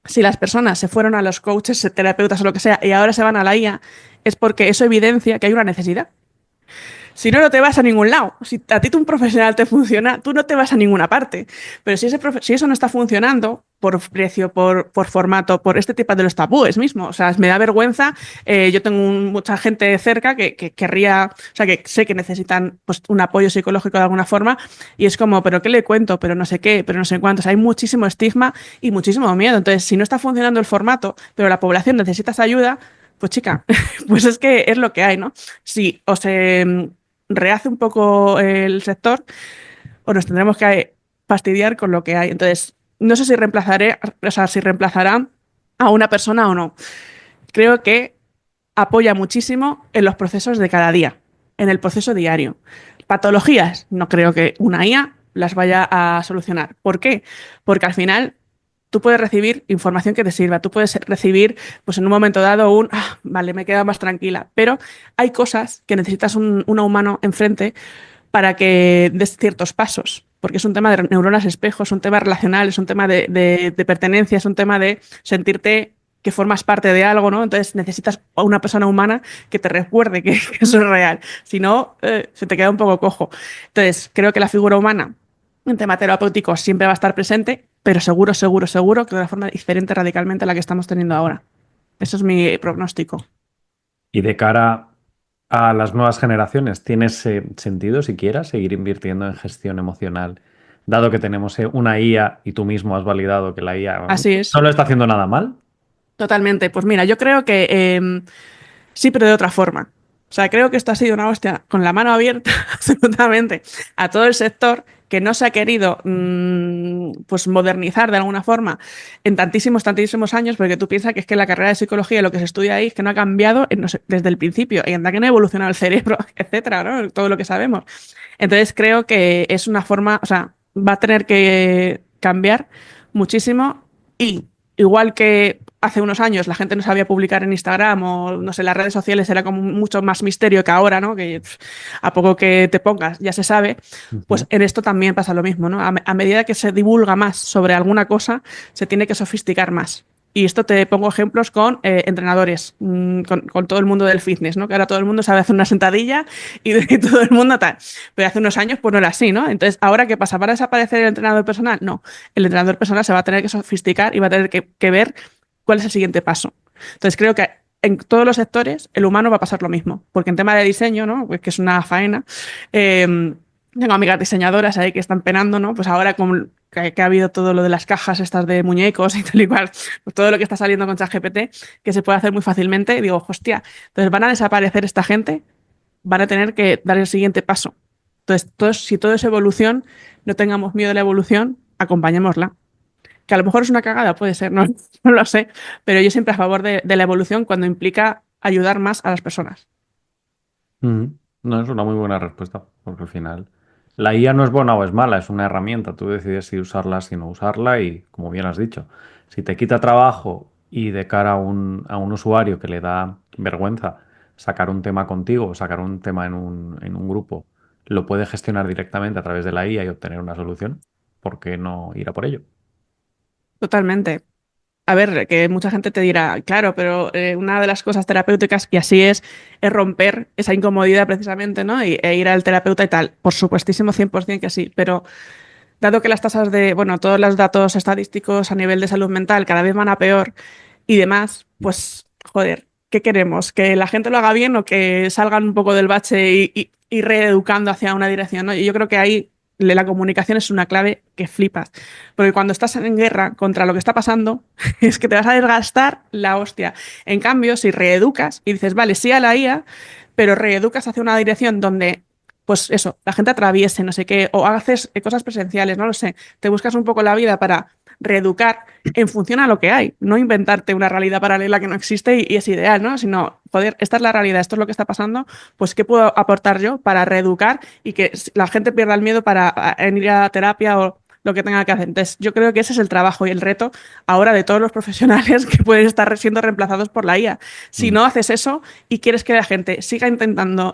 si las personas se fueron a los coaches, terapeutas o lo que sea, y ahora se van a la IA, es porque eso evidencia que hay una necesidad. Si no, no te vas a ningún lado. Si a ti un profesional te funciona, tú no te vas a ninguna parte. Pero si eso no está funcionando, por precio, por formato, por este tipo de los tabúes mismo, o sea, me da vergüenza. Yo tengo mucha gente cerca que querría, o sea, que sé que necesitan pues, un apoyo psicológico de alguna forma, y es como, ¿pero qué le cuento? Pero no sé qué, pero no sé cuántos. Hay muchísimo estigma y muchísimo miedo. Entonces, si no está funcionando el formato, pero la población necesita esa ayuda, pues chica, pues es que es lo que hay, ¿no? Si o se rehace un poco el sector o nos tendremos que fastidiar con lo que hay. Entonces, no sé si o sea, si reemplazará a una persona o no. Creo que apoya muchísimo en los procesos de cada día, en el proceso diario. Patologías, no creo que una IA las vaya a solucionar. ¿Por qué? Porque al final tú puedes recibir información que te sirva, tú puedes recibir, pues en un momento dado, vale, me he quedado más tranquila, pero hay cosas que necesitas un humano enfrente para que des ciertos pasos, porque es un tema de neuronas espejo, es un tema relacional, es un tema de pertenencia, es un tema de sentirte que formas parte de algo, ¿no? Entonces necesitas a una persona humana que te recuerde que eso es real, si no, se te queda un poco cojo. Entonces, creo que la figura humana en tema terapéutico siempre va a estar presente, pero seguro, seguro, seguro que de una forma diferente radicalmente a la que estamos teniendo ahora. Eso es mi pronóstico. Y de cara a las nuevas generaciones, ¿tiene sentido siquiera seguir invirtiendo en gestión emocional dado que tenemos una IA y tú mismo has validado que la IA Así es. no lo está haciendo nada mal. Totalmente. Pues mira, yo creo que sí, pero de otra forma. O sea, creo que esto ha sido una hostia con la mano abierta absolutamente a todo el sector que no se ha querido pues modernizar de alguna forma en tantísimos años, porque tú piensas que es que la carrera de psicología, lo que se estudia ahí, es que no ha cambiado no sé, desde el principio, y anda que no ha evolucionado el cerebro, etcétera, ¿no? Todo lo que sabemos. Entonces creo que es una forma, o sea, va a tener que cambiar muchísimo y igual que hace unos años la gente no sabía publicar en Instagram o no sé, las redes sociales era como mucho más misterio que ahora, ¿no? Que a poco que te pongas ya se sabe, pues Ujú. en esto también pasa lo mismo, ¿no? A medida que se divulga más sobre alguna cosa, se tiene que sofisticar más. Y esto te pongo ejemplos con entrenadores, con todo el mundo del fitness, ¿no? Que ahora todo el mundo sabe hacer una sentadilla y todo el mundo tal. Pero hace unos años pues no era así, ¿no? Entonces, ¿ahora qué pasa? ¿Va a desaparecer el entrenador personal? No. El entrenador personal se va a tener que sofisticar y va a tener que ver cuál es el siguiente paso. Entonces, creo que en todos los sectores el humano va a pasar lo mismo. Porque en tema de diseño, ¿no? Pues que es una faena. Tengo amigas diseñadoras ahí que están penando, ¿no? Pues ahora con que ha habido todo lo de las cajas estas de muñecos y tal y cual, pues todo lo que está saliendo con ChatGPT, que se puede hacer muy fácilmente, y digo, hostia, entonces van a desaparecer esta gente, van a tener que dar el siguiente paso. Entonces, si todo es evolución, no tengamos miedo de la evolución, acompañémosla. Que a lo mejor es una cagada, puede ser, no, no lo sé, pero yo siempre a favor de la evolución cuando implica ayudar más a las personas. Ujú. No, es una muy buena respuesta, porque al final la IA no es buena o es mala, es una herramienta. Tú decides si usarla, si no usarla y, como bien has dicho, si te quita trabajo y de cara a un usuario que le da vergüenza sacar un tema contigo o sacar un tema en un grupo, lo puede gestionar directamente a través de la IA y obtener una solución, ¿por qué no ir a por ello? Totalmente. A ver, que mucha gente te dirá, claro, pero una de las cosas terapéuticas, y así es romper esa incomodidad precisamente, ¿no? E ir al terapeuta y tal. Por supuestísimo, 100% que sí, pero dado que las tasas de, bueno, todos los datos estadísticos a nivel de salud mental cada vez van a peor y demás, pues, joder, ¿qué queremos? ¿Que la gente lo haga bien o que salgan un poco del bache y reeducando hacia una dirección, ¿no? Y yo creo que ahí la comunicación es una clave que flipas. Porque cuando estás en guerra contra lo que está pasando, es que te vas a desgastar la hostia. En cambio, si reeducas y dices, vale, sí a la IA, pero reeducas hacia una dirección donde pues eso, la gente atraviese, no sé qué, o haces cosas presenciales, no lo sé, te buscas un poco la vida para reeducar en función a lo que hay, no inventarte una realidad paralela que no existe y es ideal, ¿no? Sino, joder, esta es la realidad, esto es lo que está pasando, pues ¿qué puedo aportar yo para reeducar y que la gente pierda el miedo en ir a terapia o lo que tenga que hacer? Entonces, yo creo que ese es el trabajo y el reto ahora de todos los profesionales que pueden estar siendo reemplazados por la IA. Si Mm. no haces eso y quieres que la gente siga intentando,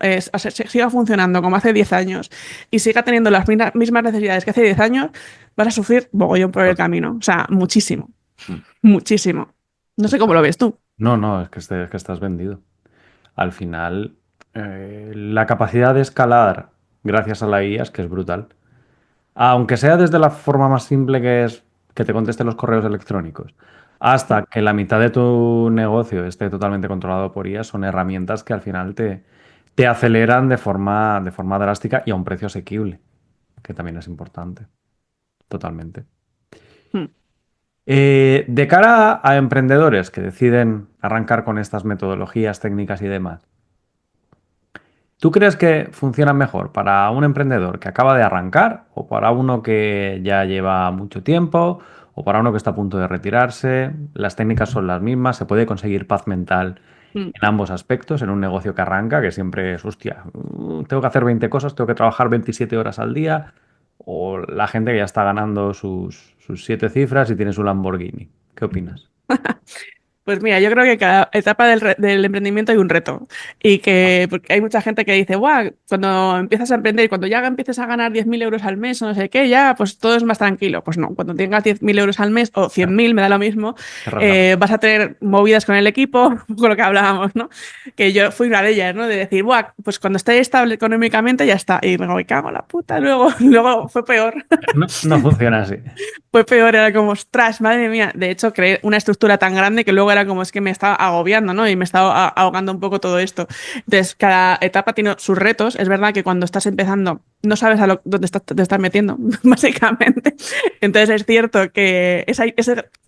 siga funcionando como hace 10 años y siga teniendo las mismas necesidades que hace 10 años, vas a sufrir mogollón por el camino. O sea, muchísimo, Mm. muchísimo. No sé cómo lo ves tú. No, no, es que estás vendido. Al final, la capacidad de escalar gracias a la IA es que es brutal. Aunque sea desde la forma más simple que es que te conteste los correos electrónicos, hasta que la mitad de tu negocio esté totalmente controlado por IA, son herramientas que al final te aceleran de forma drástica y a un precio asequible, que también es importante, totalmente. Hmm. De cara a emprendedores que deciden arrancar con estas metodologías, técnicas y demás, ¿tú crees que funcionan mejor para un emprendedor que acaba de arrancar o para uno que ya lleva mucho tiempo o para uno que está a punto de retirarse? Las técnicas son las mismas, se puede conseguir paz mental Hmm. en ambos aspectos, en un negocio que arranca, que siempre es, hostia, tengo que hacer 20 cosas, tengo que trabajar 27 horas al día, o la gente que ya está ganando sus 7 cifras y tiene su Lamborghini. ¿Qué opinas? Pues mira, yo creo que cada etapa del emprendimiento hay un reto y que porque hay mucha gente que dice, guau, cuando empiezas a emprender y cuando ya empieces a ganar 10.000 euros al mes o no sé qué, ya pues todo es más tranquilo. Pues no, cuando tengas 10.000 euros al mes o 100.000, me da lo mismo, Cerrar la mente. vas a tener movidas con el equipo, con lo que hablábamos, ¿no? Que yo fui una de ellas, ¿no? De decir, guau, pues cuando esté estable económicamente ya está. Y luego me cago en la puta, luego fue peor. No, no funciona así. Fue peor, era como, ostras, madre mía. De hecho, creé una estructura tan grande que luego era como es que me estaba agobiando, ¿no? Y me estaba ahogando un poco todo esto. Entonces, cada etapa tiene sus retos. Es verdad que cuando estás empezando no sabes dónde te estás metiendo, básicamente. Entonces es cierto que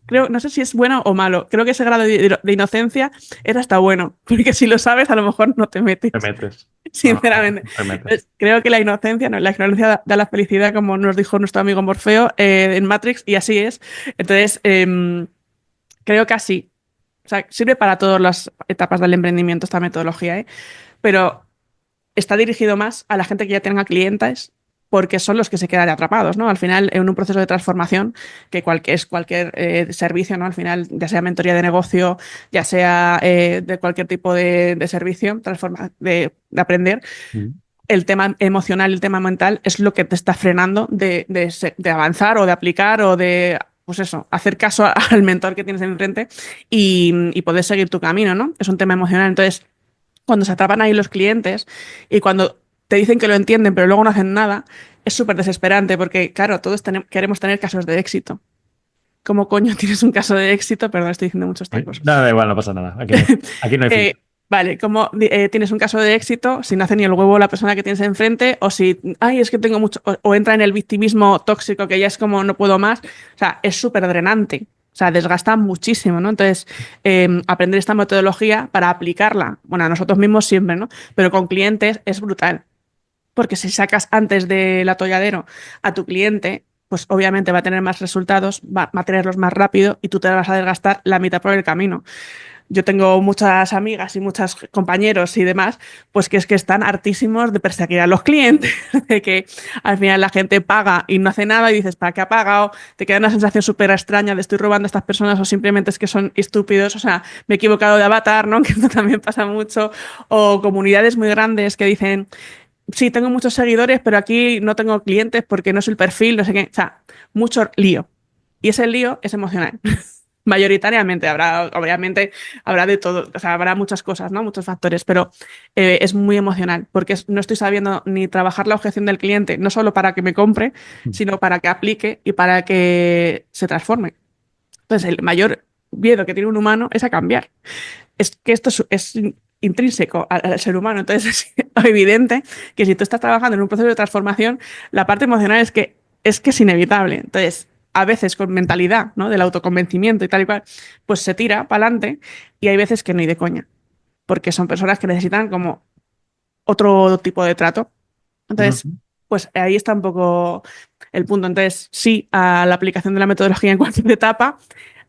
creo, no sé si es bueno o malo. Creo que ese grado de inocencia es hasta bueno, porque si lo sabes, a lo mejor no te metes, Te metes. No, sinceramente. te metes. Entonces, creo que la inocencia, no, la ignorancia da la felicidad, como nos dijo nuestro amigo Morfeo en Matrix, y así es. Entonces, creo que así. O sea, sirve para todas las etapas del emprendimiento esta metodología, ¿eh? Pero está dirigido más a la gente que ya tenga clientes porque son los que se quedan atrapados, ¿no? Al final, en un proceso de transformación, que es cualquier servicio, ¿no? Al final, ya sea mentoría de negocio, ya sea de cualquier tipo de servicio, de aprender, Mm. el tema emocional, el tema mental es lo que te está frenando de avanzar o de aplicar o de, pues eso, hacer caso al mentor que tienes enfrente y poder seguir tu camino, ¿no? Es un tema emocional. Entonces, cuando se atrapan ahí los clientes y cuando te dicen que lo entienden pero luego no hacen nada, es súper desesperante porque, claro, todos queremos tener casos de éxito. ¿Cómo coño tienes un caso de éxito? Perdón, estoy diciendo muchos tipos. Nada, da igual, no pasa nada. Aquí no hay Eh, filtro. vale, como tienes un caso de éxito si no hace ni el huevo la persona que tienes enfrente o si, ay, es que tengo mucho, o entra en el victimismo tóxico que ya es como no puedo más. O sea, es súper drenante. O sea, desgasta muchísimo, ¿no? Entonces, aprender esta metodología para aplicarla, bueno, a nosotros mismos siempre, ¿no? Pero con clientes es brutal. Porque si sacas antes del atolladero a tu cliente, pues obviamente va a tener más resultados, va a tenerlos más rápido y tú te vas a desgastar la mitad por el camino. Yo tengo muchas amigas y muchos compañeros y demás, pues que es que están hartísimos de perseguir a los clientes, de que al final la gente paga y no hace nada y dices, ¿para qué ha pagado? Te queda una sensación súper extraña de estoy robando a estas personas o simplemente es que son estúpidos, o sea, me he equivocado de avatar, ¿no? Que esto también pasa mucho. O comunidades muy grandes que dicen, sí, tengo muchos seguidores, pero aquí no tengo clientes porque no es el perfil, no sé qué, o sea, mucho lío. Y ese lío es emocional. Mayoritariamente habrá, obviamente, habrá de todo, o sea, habrá muchas cosas, ¿no? Muchos factores, pero es muy emocional porque no estoy sabiendo ni trabajar la objeción del cliente, no solo para que me compre, sino para que aplique y para que se transforme. Entonces, el mayor miedo que tiene un humano es a cambiar. Es que esto es intrínseco al ser humano, entonces es evidente que si tú estás trabajando en un proceso de transformación, la parte emocional es inevitable. Entonces, a veces con mentalidad, ¿no? Del autoconvencimiento y tal y cual, pues se tira para adelante y hay veces que no hay de coña, porque son personas que necesitan como otro tipo de trato. Entonces, Ujú. pues ahí está un poco el punto. Entonces, sí, a la aplicación de la metodología en cualquier etapa,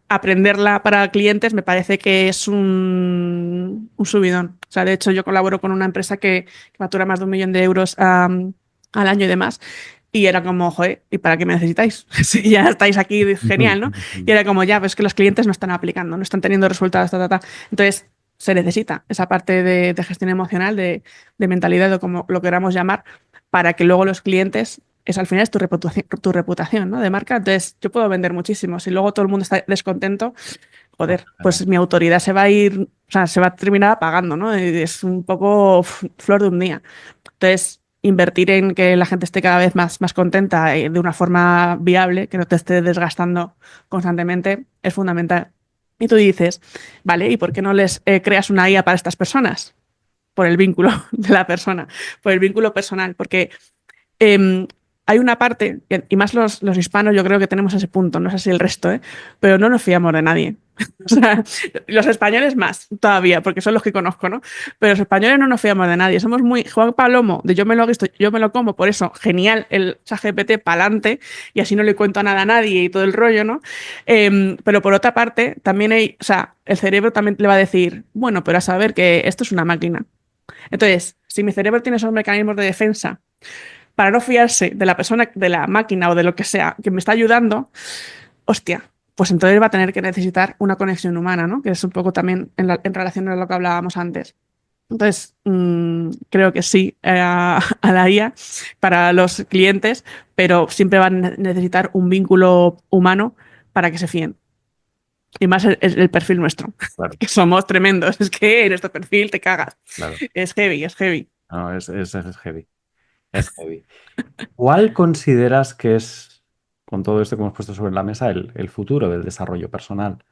aprenderla para clientes me parece que es un subidón. O sea, de hecho, yo colaboro con una empresa que factura más de 1 millón de euros al año y demás. Y era como, joder, ¿y para qué me necesitáis? Si ya estáis aquí, genial, ¿no? Y era como, ya, pues que los clientes no están aplicando, no están teniendo resultados, ta, ta, ta. Entonces, se necesita esa parte de gestión emocional, de mentalidad o como lo queramos llamar, para que luego los clientes es al final es tu reputación, ¿no? De marca. Entonces, yo puedo vender muchísimo. Si luego todo el mundo está descontento, No, joder, pues mi autoridad se va a ir, o sea, se va a terminar apagando, ¿no? Y es un poco flor de un día. Entonces, invertir en que la gente esté cada vez más contenta de una forma viable, que no te esté desgastando constantemente, es fundamental. Y tú dices, vale, ¿y por qué no les creas una IA para estas personas? Por el vínculo de la persona, por el vínculo personal, porque eh, hay una parte, y más los hispanos, yo creo que tenemos ese punto, no sé si el resto, ¿eh? Pero no nos fiamos de nadie. O sea, los españoles más todavía, porque son los que conozco, ¿no? Pero los españoles no nos fiamos de nadie. Somos muy Juan Palomo, de yo me lo he visto, yo me lo como, por eso, genial el ChatGPT pa'lante, y así no le cuento nada a nadie y todo el rollo, ¿no? Pero por otra parte, también hay, o sea, el cerebro también le va a decir, bueno, pero a saber que esto es una máquina. Entonces, si mi cerebro tiene esos mecanismos de defensa para no fiarse de la persona, de la máquina o de lo que sea que me está ayudando, hostia, pues entonces va a tener que necesitar una conexión humana, ¿no? Que es un poco también en relación a lo que hablábamos antes. Entonces, creo que sí a la IA para los clientes, pero siempre van a necesitar un vínculo humano para que se fíen. Y más el perfil nuestro, claro, que somos tremendos. Es que en este perfil te cagas. claro. Es heavy, es heavy. No, es heavy. Es heavy. ¿Cuál consideras que es, con todo esto que hemos puesto sobre la mesa, el futuro del desarrollo personal?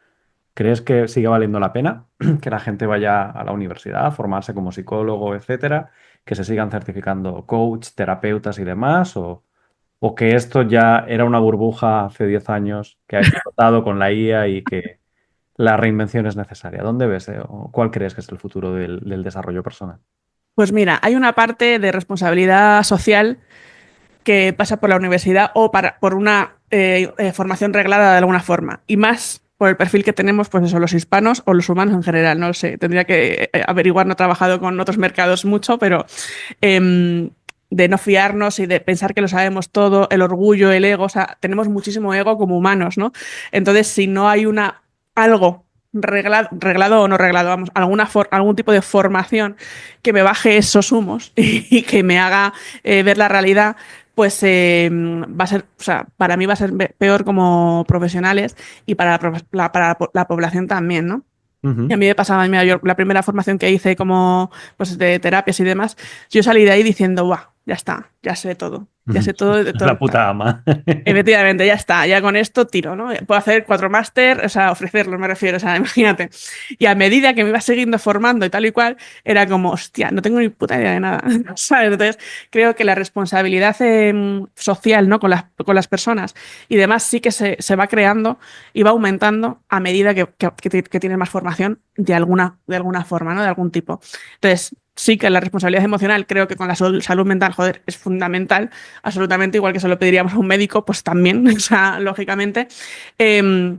¿Crees que sigue valiendo la pena que la gente vaya a la universidad a formarse como psicólogo, etcétera, que se sigan certificando coach, terapeutas y demás? ¿O que esto ya era una burbuja hace 10 años que ha explotado con la IA y que la reinvención es necesaria? ¿Dónde ves, o cuál crees que es el futuro del desarrollo personal? Pues mira, hay una parte de responsabilidad social que pasa por la universidad o por una formación reglada de alguna forma. Y más por el perfil que tenemos, pues eso, los hispanos o los humanos en general, no lo sé. Tendría que averiguar, no he trabajado con otros mercados mucho, pero de no fiarnos y de pensar que lo sabemos todo, el orgullo, el ego, o sea, tenemos muchísimo ego como humanos, ¿no? Entonces, si no hay algo reglado o no reglado, vamos, algún tipo de formación que me baje esos humos y que me haga ver la realidad, pues va a ser, o sea, para mí va a ser peor como profesionales y para la población también, ¿no? Y a Ujú. mí me pasaba, mira, yo la primera formación que hice como pues de terapias y demás, yo salí de ahí diciendo, guau, ya está, ya sé todo de todo. La puta ama. Efectivamente, ya está, ya con esto tiro, ¿no? Puedo hacer 4 máster, o sea, ofrecerlos, me refiero, o sea, imagínate. Y a medida que me iba siguiendo formando y tal y cual, era como, hostia, no tengo ni puta idea de nada, ¿sabes? Entonces, creo que la responsabilidad social, ¿no? Con las personas y demás sí que se va creando y va aumentando a medida que tienes más formación de alguna forma, ¿no? De algún tipo. Entonces, sí que la responsabilidad emocional creo que con la salud mental, joder, es fundamental absolutamente, igual que se lo pediríamos a un médico, pues también, o sea, lógicamente. Eh,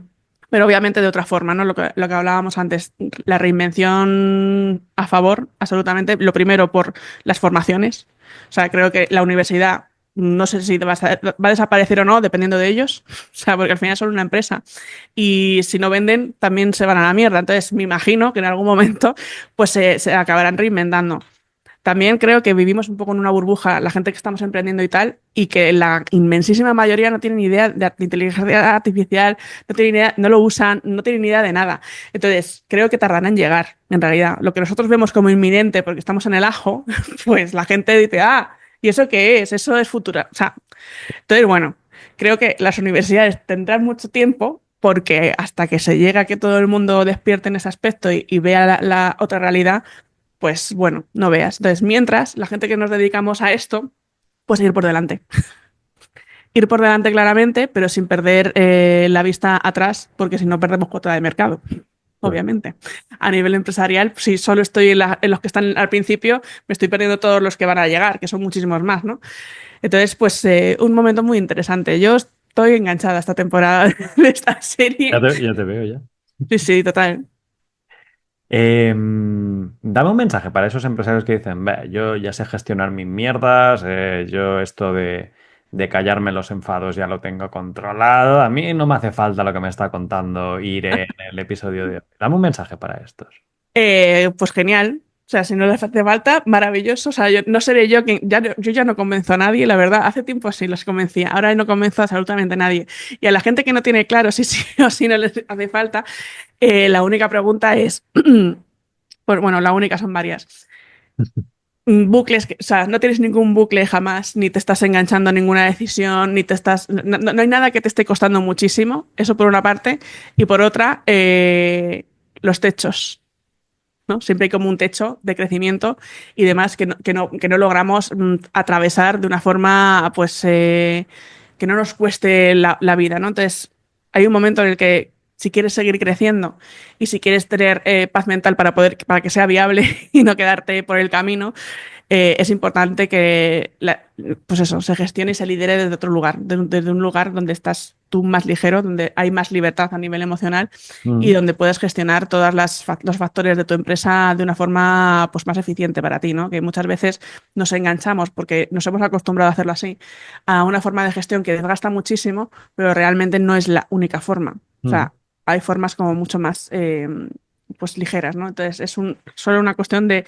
pero obviamente de otra forma, ¿no? Lo que hablábamos antes, la reinvención a favor, absolutamente. Lo primero por las formaciones. O sea, creo que la universidad, no sé si va a desaparecer o no, dependiendo de ellos. O sea, porque al final son una empresa. Y si no venden, también se van a la mierda. Entonces, me imagino que en algún momento, pues se acabarán reinventando. También creo que vivimos un poco en una burbuja, la gente que estamos emprendiendo y tal, y que la inmensísima mayoría no tiene ni idea de inteligencia artificial, no tiene ni idea, no lo usan, no tienen ni idea de nada. Entonces, creo que tardarán en llegar, en realidad. Lo que nosotros vemos como inminente porque estamos en el ajo, pues la gente dice, ah, ¿y eso qué es? Eso es futura. O sea, entonces, bueno, creo que las universidades tendrán mucho tiempo porque hasta que se llega a que todo el mundo despierte en ese aspecto y vea la otra realidad, pues bueno, no veas. Entonces, mientras, la gente que nos dedicamos a esto, pues ir por delante. Ir por delante claramente, pero sin perder la vista atrás, porque si no perdemos cuota de mercado, Claro. obviamente. A nivel empresarial, si solo estoy en los que están al principio, me estoy perdiendo todos los que van a llegar, que son muchísimos más, ¿no? Entonces, pues un momento muy interesante. Yo estoy enganchada a esta temporada de esta serie. Ya te veo ya. Sí, sí, total. Dame un mensaje para esos empresarios que dicen, "Ve, yo ya sé gestionar mis mierdas, yo esto de callarme los enfados ya lo tengo controlado, a mí no me hace falta lo que me está contando Ire en el episodio de hoy". Dame un mensaje para estos. Pues genial. O sea, si no les hace falta, maravilloso. O sea, yo, no seré yo quien. Yo ya no convenzo a nadie, la verdad. Hace tiempo sí los convencía. Ahora no convenzo a absolutamente a nadie. Y a la gente que no tiene claro si sí o si no les hace falta, la única pregunta es. Pues bueno, la única son varias. Bucles, o sea, no tienes ningún bucle jamás, ni te estás enganchando a ninguna decisión, ni te estás. No hay nada que te esté costando muchísimo. Eso por una parte. Y por otra, los techos. ¿No? Siempre hay como un techo de crecimiento y demás que no logramos atravesar de una forma, pues, que no nos cueste la vida, ¿no? Entonces, hay un momento en el que si quieres seguir creciendo y si quieres tener paz mental para que sea viable y no quedarte por el camino, es importante que pues eso, se gestione y se lidere desde otro lugar, desde un lugar donde estás tú más ligero, donde hay más libertad a nivel emocional y Mm. donde puedes gestionar todos los factores de tu empresa de una forma pues, más eficiente para ti, ¿no? Que muchas veces nos enganchamos porque nos hemos acostumbrado a hacerlo así, a una forma de gestión que desgasta muchísimo, pero realmente no es la única forma. O Mm. sea, hay formas como mucho más pues ligeras, ¿no? Entonces es solo una cuestión de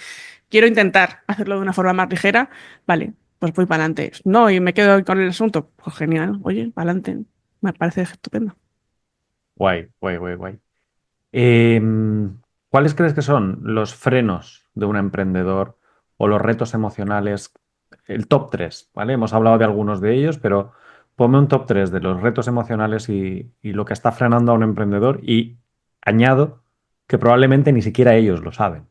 quiero intentar hacerlo de una forma más ligera, vale, pues voy para adelante. No, y me quedo con el asunto, pues genial, oye, para adelante, me parece estupendo. Guay, guay, guay, guay. ¿Cuáles crees que son los frenos de un emprendedor o los retos emocionales? El top 3, ¿vale? Hemos hablado de algunos de ellos, pero ponme un top 3 de los retos emocionales y lo que está frenando a un emprendedor y añado que probablemente ni siquiera ellos lo saben.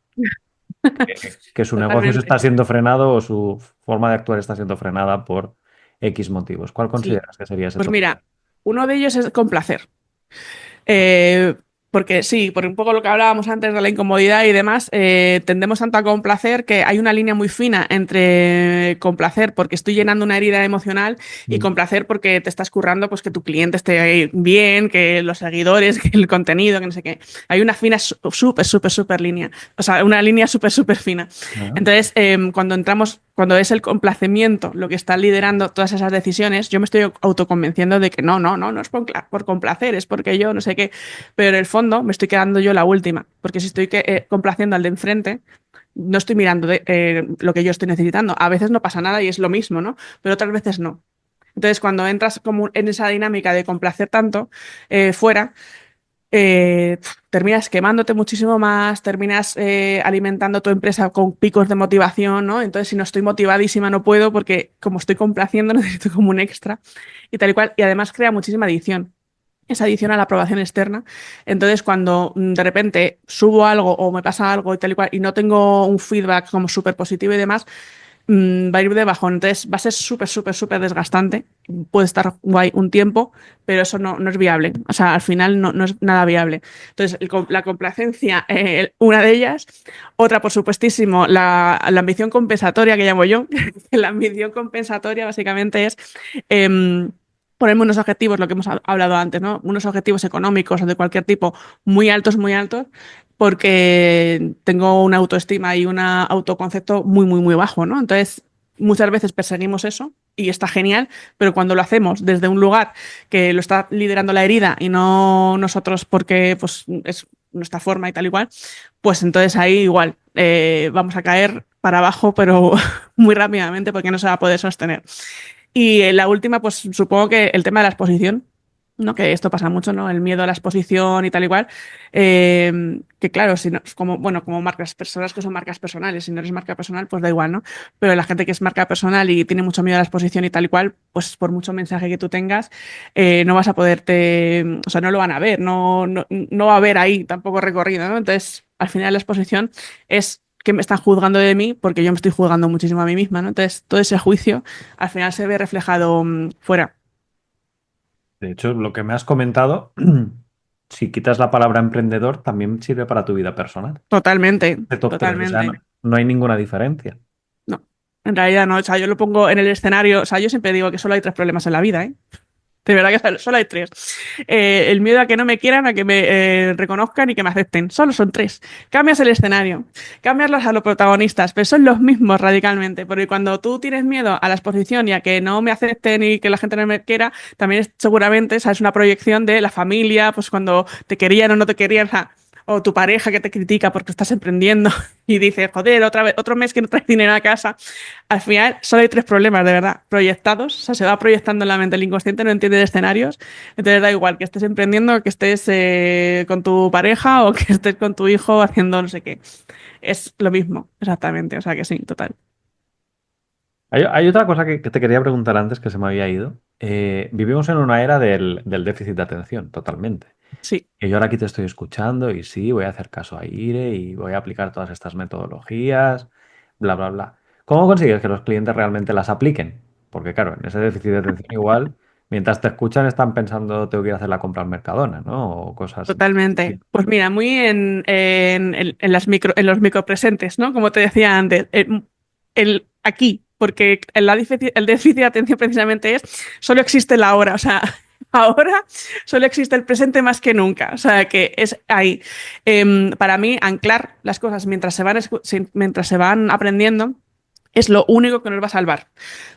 Que su negocio se Totalmente. está siendo frenado o su forma de actuar está siendo frenada por X motivos. ¿Cuál Sí. consideras que sería ese Pues top? mira, uno de ellos es complacer. Eh, Porque sí, por un poco lo que hablábamos antes de la incomodidad y demás, tendemos tanto a complacer que hay una línea muy fina entre complacer porque estoy llenando una herida emocional y Mm. complacer porque te estás currando pues que tu cliente esté bien, que los seguidores, que el contenido, que no sé qué. Hay una fina, súper, súper, súper línea. O sea, una línea súper, súper fina. Ah, Entonces, cuando es el complacimiento lo que está liderando todas esas decisiones, yo me estoy autoconvenciendo de que no es por complacer, es porque yo no sé qué. Pero en el fondo me estoy quedando yo la última, porque si estoy complaciendo al de enfrente, no estoy mirando lo que yo estoy necesitando. A veces no pasa nada y es lo mismo, ¿no? Pero otras veces no. Entonces, cuando entras como en esa dinámica de complacer tanto fuera, terminas quemándote muchísimo más, terminas alimentando tu empresa con picos de motivación, ¿no? Entonces, si no estoy motivadísima, no puedo porque como estoy complaciendo, necesito como un extra y tal y cual. Y además crea muchísima adicción, esa adición a la aprobación externa. Entonces, cuando de repente subo algo o me pasa algo y tal y cual y no tengo un feedback como súper positivo y demás, va a ir de bajón. Entonces, va a ser súper, súper, súper desgastante. Puede estar guay un tiempo, pero eso no es viable. O sea, al final no es nada viable. Entonces, la complacencia, una de ellas. Otra, por supuestísimo, la ambición compensatoria que llamo yo. La ambición compensatoria básicamente es ponerme unos objetivos, lo que hemos hablado antes, ¿no? Unos objetivos económicos o de cualquier tipo muy altos, porque tengo una autoestima y un autoconcepto muy, muy, muy bajo, ¿no? Entonces, muchas veces perseguimos eso y está genial, pero cuando lo hacemos desde un lugar que lo está liderando la herida y no nosotros porque pues, es nuestra forma y tal igual, pues entonces ahí igual vamos a caer para abajo, pero muy rápidamente porque no se va a poder sostener. Y la última, pues supongo que el tema de la exposición, ¿no? Que esto pasa mucho, ¿no? El miedo a la exposición y tal igual. Que claro, si no, como, bueno, como marcas, personas que son marcas personales, si no eres marca personal, pues da igual, ¿no? Pero la gente que es marca personal y tiene mucho miedo a la exposición y tal y cual, pues por mucho mensaje que tú tengas, no vas a poderte, o sea, no lo van a ver, no va a haber ahí tampoco recorrido, ¿no? Entonces, al final la exposición es que me están juzgando de mí porque yo me estoy juzgando muchísimo a mí misma, ¿no? Entonces, todo ese juicio al final se ve reflejado fuera. de hecho, lo que me has comentado, si quitas la palabra emprendedor, también sirve para tu vida personal. Totalmente, De top 3, o sea, totalmente. no hay ninguna diferencia. No, en realidad no. O sea, yo lo pongo en el escenario. O sea, yo siempre digo que solo hay tres problemas en la vida, ¿eh? De verdad que solo hay tres. El miedo a que no me quieran, a que me reconozcan y que me acepten. Solo son tres. Cambias el escenario, cambias a los protagonistas, pero son los mismos radicalmente. Porque cuando tú tienes miedo a la exposición y a que no me acepten y que la gente no me quiera, también es, seguramente esa es una proyección de la familia, pues cuando te querían o no te querían, o tu pareja que te critica porque estás emprendiendo y dice, joder, otra vez, otro mes que no traes dinero a casa. Al final solo hay tres problemas, de verdad, proyectados, o sea, se va proyectando en la mente, el inconsciente no entiende de escenarios, entonces da igual que estés emprendiendo, que estés con tu pareja o que estés con tu hijo haciendo no sé qué. Es lo mismo, exactamente, o sea que sí, total. Hay otra cosa que te quería preguntar antes que se me había ido. Vivimos en una era del déficit de atención, totalmente. Sí, Y yo ahora aquí te estoy escuchando y sí, voy a hacer caso a Ire y voy a aplicar todas estas metodologías, bla, bla, bla. ¿Cómo consigues que los clientes realmente las apliquen? Porque claro, en ese déficit de atención igual, mientras te escuchan están pensando tengo que ir a hacer la compra al Mercadona, ¿no? O cosas. totalmente. Pues mira, muy en las en los micropresentes, ¿no? Como te decía antes, aquí, porque el déficit de atención precisamente es, solo existe la hora, o sea, ahora solo existe el presente más que nunca, o sea, que es ahí. Para mí, anclar las cosas mientras mientras se van aprendiendo es lo único que nos va a salvar.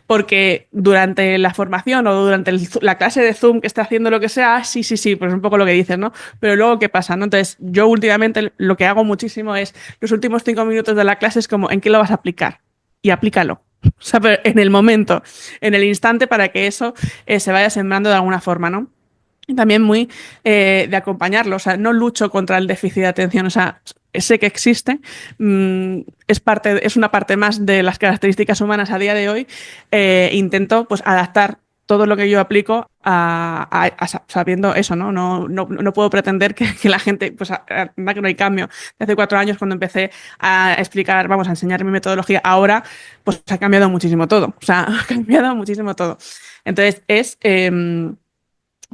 Porque durante la formación o durante la clase de Zoom que esté haciendo lo que sea, sí, sí, sí, pues es un poco lo que dices, ¿no? Pero luego, ¿qué pasa, no? Entonces, yo últimamente lo que hago muchísimo es los últimos 5 minutos de la clase es como, ¿en qué lo vas a aplicar? Y aplícalo. O sea, pero en el momento, en el instante, para que eso se vaya sembrando de alguna forma, ¿no? Y también muy de acompañarlo, o sea, no lucho contra el déficit de atención, o sea, sé que existe, es una parte más de las características humanas a día de hoy, intento pues adaptar todo lo que yo aplico sabiendo eso, ¿no? No puedo pretender que la gente, pues anda que no hay cambio. De hace 4 años cuando empecé a explicar, vamos, a enseñar mi metodología, ahora pues ha cambiado muchísimo todo. O sea, ha cambiado muchísimo todo. Entonces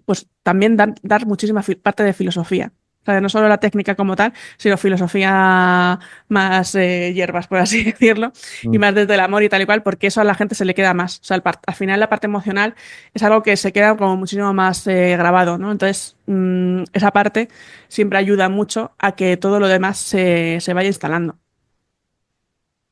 pues también dar muchísima parte de filosofía. O sea, no solo la técnica como tal, sino filosofía más hierbas, por así decirlo, y Mm. más desde el amor y tal y cual, porque eso a la gente se le queda más. O sea, al final la parte emocional es algo que se queda como muchísimo más grabado, ¿no? Entonces, esa parte siempre ayuda mucho a que todo lo demás se vaya instalando.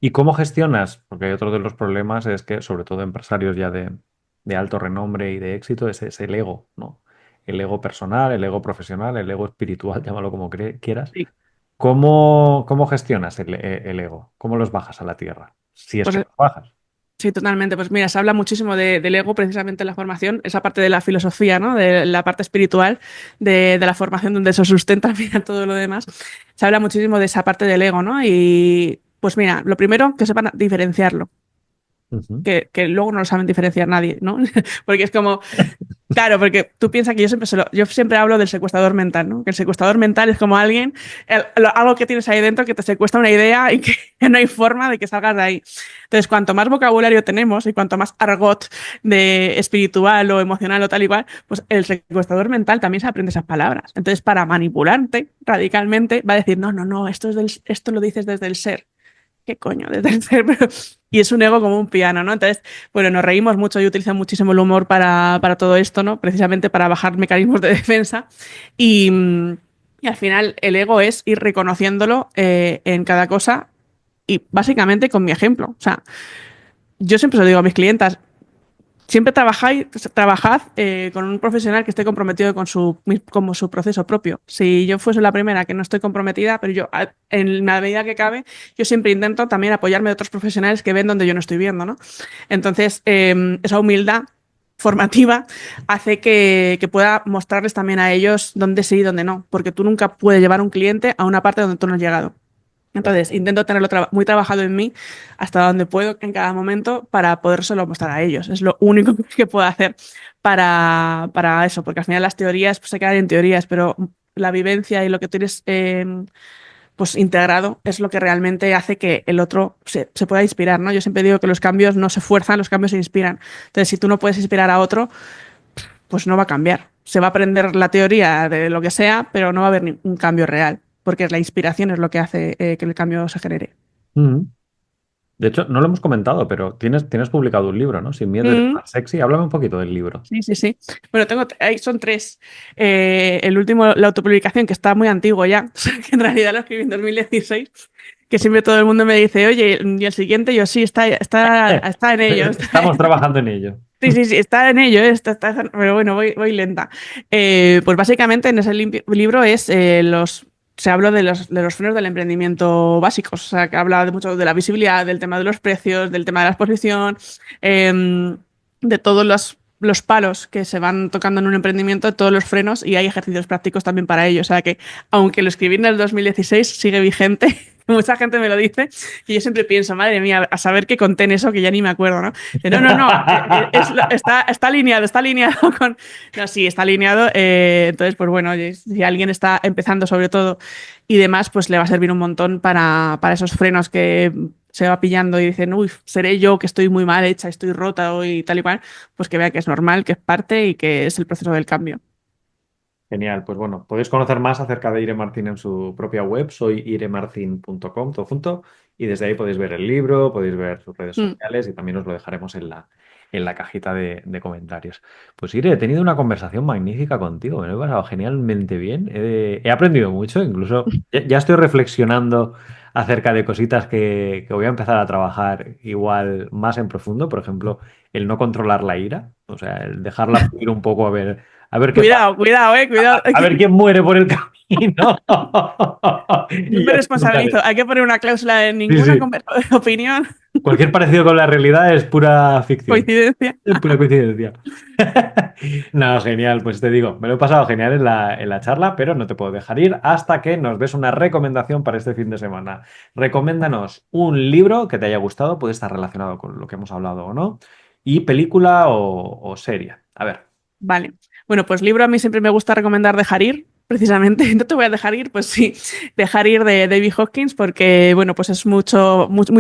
¿Y cómo gestionas? Porque otro de los problemas es que, sobre todo empresarios ya de alto renombre y de éxito, es el ego, ¿no? El ego personal, el ego profesional, el ego espiritual, llámalo como quieras. Sí. ¿Cómo gestionas el ego? ¿Cómo los bajas a la tierra? Si es Pues que los bajas. sí, totalmente. Pues mira, se habla muchísimo del ego precisamente en la formación, esa parte de la filosofía, ¿no? De la parte espiritual de la formación donde se sustenta al final todo lo demás. Se habla muchísimo de esa parte del ego, ¿no? Y pues mira, lo primero, que sepan diferenciarlo, Ujú. que luego no lo saben diferenciar nadie, ¿no? Porque es como, claro, porque tú piensas que yo siempre hablo del secuestrador mental, ¿no? Que el secuestrador mental es como alguien, algo que tienes ahí dentro que te secuestra una idea y que no hay forma de que salgas de ahí. Entonces, cuanto más vocabulario tenemos y cuanto más argot de espiritual o emocional o tal igual, pues el secuestrador mental también se aprende esas palabras. Entonces, para manipularte radicalmente, va a decir, no, no, no, esto lo dices desde el ser. ¿Qué coño? Desde el cerebro. Y es un ego como un piano, ¿no? Entonces, bueno, nos reímos mucho y utilizan muchísimo el humor para todo esto, ¿no? Precisamente para bajar mecanismos de defensa. Y al final el ego es ir reconociéndolo en cada cosa y básicamente con mi ejemplo. O sea, yo siempre se lo digo a mis clientas, siempre trabajad con un profesional que esté comprometido con como su proceso propio. Si yo fuese la primera que no estoy comprometida, pero yo, en la medida que cabe, yo siempre intento también apoyarme de otros profesionales que ven donde yo no estoy viendo, ¿no? Entonces, esa humildad formativa hace que pueda mostrarles también a ellos dónde sí y dónde no, porque tú nunca puedes llevar un cliente a una parte donde tú no has llegado. Entonces, intento tenerlo muy trabajado en mí hasta donde puedo en cada momento para podérselo mostrar a ellos. Es lo único que puedo hacer para eso, porque al final las teorías pues, se quedan en teorías, pero la vivencia y lo que tienes pues, integrado es lo que realmente hace que el otro se pueda inspirar, ¿no? Yo siempre digo que los cambios no se fuerzan, los cambios se inspiran. Entonces, si tú no puedes inspirar a otro, pues no va a cambiar. Se va a aprender la teoría de lo que sea, pero no va a haber un cambio real, porque la inspiración es lo que hace que el cambio se genere. Ujú. De hecho, no lo hemos comentado, pero tienes publicado un libro, ¿no? Sin miedo de Mm, estar sexy. Háblame un poquito del libro. sí, sí, sí. Bueno, son tres. El último, la autopublicación, que está muy antiguo ya, que en realidad lo escribí en 2016, que siempre todo el mundo me dice, oye, y el siguiente, yo sí, está en ello. Estamos trabajando en ello. Sí, sí, sí, está en ello, pero bueno, voy lenta. Pues básicamente en ese libro se habla de los frenos del emprendimiento básicos, o sea, que habla de mucho de la visibilidad, del tema de los precios, del tema de la exposición, de todos los palos que se van tocando en un emprendimiento, de todos los frenos, y hay ejercicios prácticos también para ello. O sea que, aunque lo escribí en el 2016, sigue vigente. Mucha gente me lo dice y yo siempre pienso, madre mía, a saber qué conté en eso que ya ni me acuerdo, ¿no? No, no, no, está alineado con... No, sí, está alineado. Entonces, pues bueno, oye, si alguien está empezando sobre todo y demás, pues le va a servir un montón para esos frenos que se va pillando y dicen, uy, seré yo que estoy muy mal hecha, estoy rota hoy y tal y cual, pues que vea que es normal, que es parte y que es el proceso del cambio. Genial, pues bueno, podéis conocer más acerca de Ire Martín en su propia web, soy iremartin.com, todo junto, y desde ahí podéis ver el libro, podéis ver sus redes Mm. sociales y también os lo dejaremos en la cajita de comentarios. Pues Ire, he tenido una conversación magnífica contigo, me lo he pasado genialmente bien, he aprendido mucho, incluso ya estoy reflexionando acerca de cositas que voy a empezar a trabajar igual más en profundo, por ejemplo, el no controlar la ira, o sea, el dejarla fluir un poco a ver qué pasa. Cuidado, cuidado, cuidado. A ver quién muere por el camino. Yo Y me ya disfrutaré. responsabilizo. Hay que poner una cláusula de Sí, ninguna sí. opinión, Cualquier parecido con la realidad es pura ficción. coincidencia. Es pura coincidencia. No, genial. Pues te digo, me lo he pasado genial en la charla, pero no te puedo dejar ir hasta que nos des una recomendación para este fin de semana. Recoméndanos un libro que te haya gustado, puede estar relacionado con lo que hemos hablado o no, ¿Y película o serie? A ver. Vale. Bueno, pues libro a mí siempre me gusta recomendar Dejar ir, precisamente. No te voy a dejar ir, pues sí, Dejar ir de David Hawkins, porque bueno, pues es muy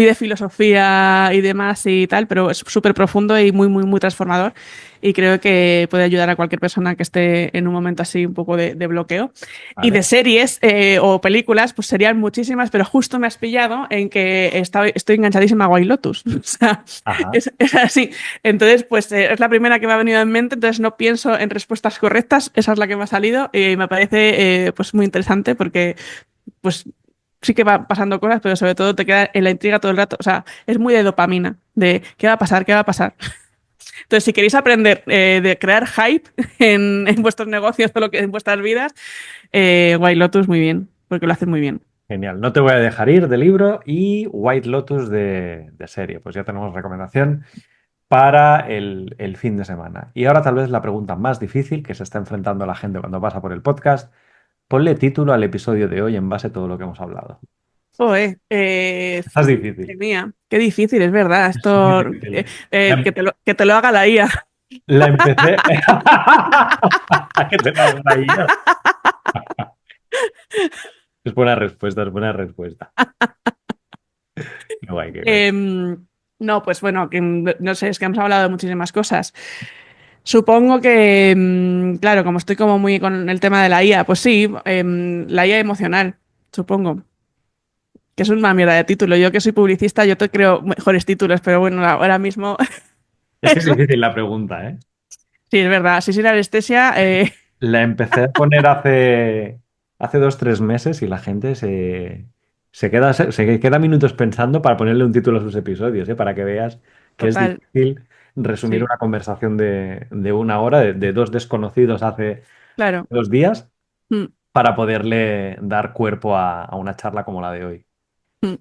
de filosofía y demás y tal, pero es súper profundo y muy transformador. Y creo que puede ayudar a cualquier persona que esté en un momento así un poco de bloqueo. Y Vale. de series o películas, pues serían muchísimas, pero justo me has pillado en que estoy enganchadísima a White Lotus. O sea, Ajá. es así. Entonces, pues es la primera que me ha venido en mente, entonces no pienso en respuestas correctas, esa es la que me ha salido y me parece pues muy interesante porque pues sí que va pasando cosas, pero sobre todo te queda en la intriga todo el rato, o sea, es muy de dopamina, de qué va a pasar, qué va a pasar. Entonces, si queréis aprender de crear hype en vuestros negocios o en vuestras vidas, White Lotus muy bien, porque lo hacen muy bien. Genial. No te voy a dejar ir de libro y White Lotus de serie. Pues ya tenemos recomendación para el fin de semana. Y ahora tal vez la pregunta más difícil que se está enfrentando la gente cuando pasa por el podcast. Ponle título al episodio de hoy en base a todo lo que hemos hablado. Joder, Esta es madre difícil. mía, qué difícil, es verdad. Es muy Esto, difícil. La, que te lo haga la IA. la empecé. ¿Que te la traía? Es buena respuesta, es buena respuesta. Qué guay, qué guay. No, pues bueno, no sé, es que hemos hablado de muchísimas cosas. Supongo que, claro, como estoy como muy con el tema de la IA, pues sí, la IA emocional, supongo, que es una mierda de título. Yo que soy publicista, yo te creo mejores títulos, pero bueno, ahora mismo, Es que es difícil la pregunta, ¿eh? sí, es verdad. Sí, sí, la anestesia, La empecé a poner hace 2, 3 meses y la gente se queda minutos pensando para ponerle un título a sus episodios, ¿eh? Para que veas que es total, difícil resumir sí, una conversación de 1 hora de dos desconocidos hace claro. 2 días Mm, para poderle dar cuerpo a una charla como la de hoy. mm.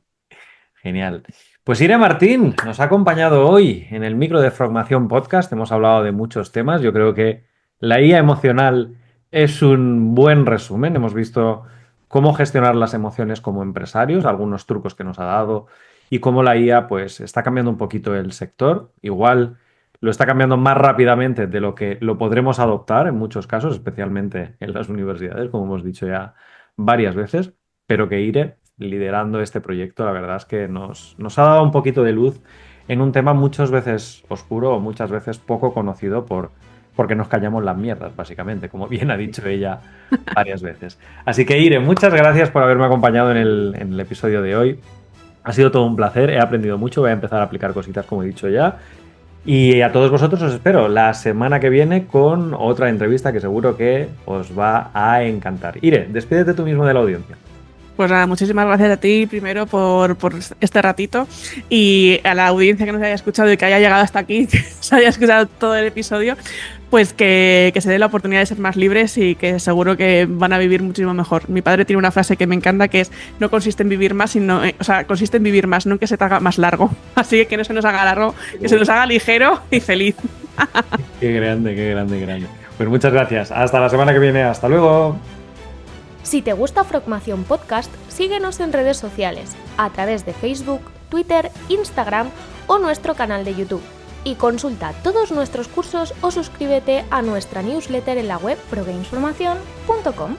Genial. Pues Ire Martín nos ha acompañado hoy en el micro de Formación Podcast. Hemos hablado de muchos temas. Yo creo que la IA emocional es un buen resumen. Hemos visto cómo gestionar las emociones como empresarios, algunos trucos que nos ha dado y cómo la IA pues está cambiando un poquito el sector. Igual lo está cambiando más rápidamente de lo que lo podremos adoptar en muchos casos, especialmente en las universidades, como hemos dicho ya varias veces, pero que Ire liderando este proyecto, la verdad es que nos ha dado un poquito de luz en un tema muchas veces oscuro o muchas veces poco conocido porque nos callamos las mierdas, básicamente, como bien ha dicho ella varias veces. Así que Ire, muchas gracias por haberme acompañado en el episodio de hoy. Ha sido todo un placer, he aprendido mucho, voy a empezar a aplicar cositas como he dicho ya. Y a todos vosotros os espero la semana que viene con otra entrevista que seguro que os va a encantar. Ire, despídete tú mismo de la audiencia. Pues nada, muchísimas gracias a ti primero por este ratito y a la audiencia que nos haya escuchado y que haya llegado hasta aquí, que se haya escuchado todo el episodio, pues que se dé la oportunidad de ser más libres y que seguro que van a vivir muchísimo mejor. Mi padre tiene una frase que me encanta que es: no consiste en vivir más, sino, o sea, consiste en vivir más, no en que se te haga más largo. Así que no se nos haga largo, que se nos haga ligero y feliz. Qué grande, qué grande, qué grande. Pues muchas gracias. Hasta la semana que viene. Hasta luego. Si te gusta Frogmación Podcast, síguenos en redes sociales, a través de Facebook, Twitter, Instagram o nuestro canal de YouTube. Y consulta todos nuestros cursos o suscríbete a nuestra newsletter en la web progamesformacion.com.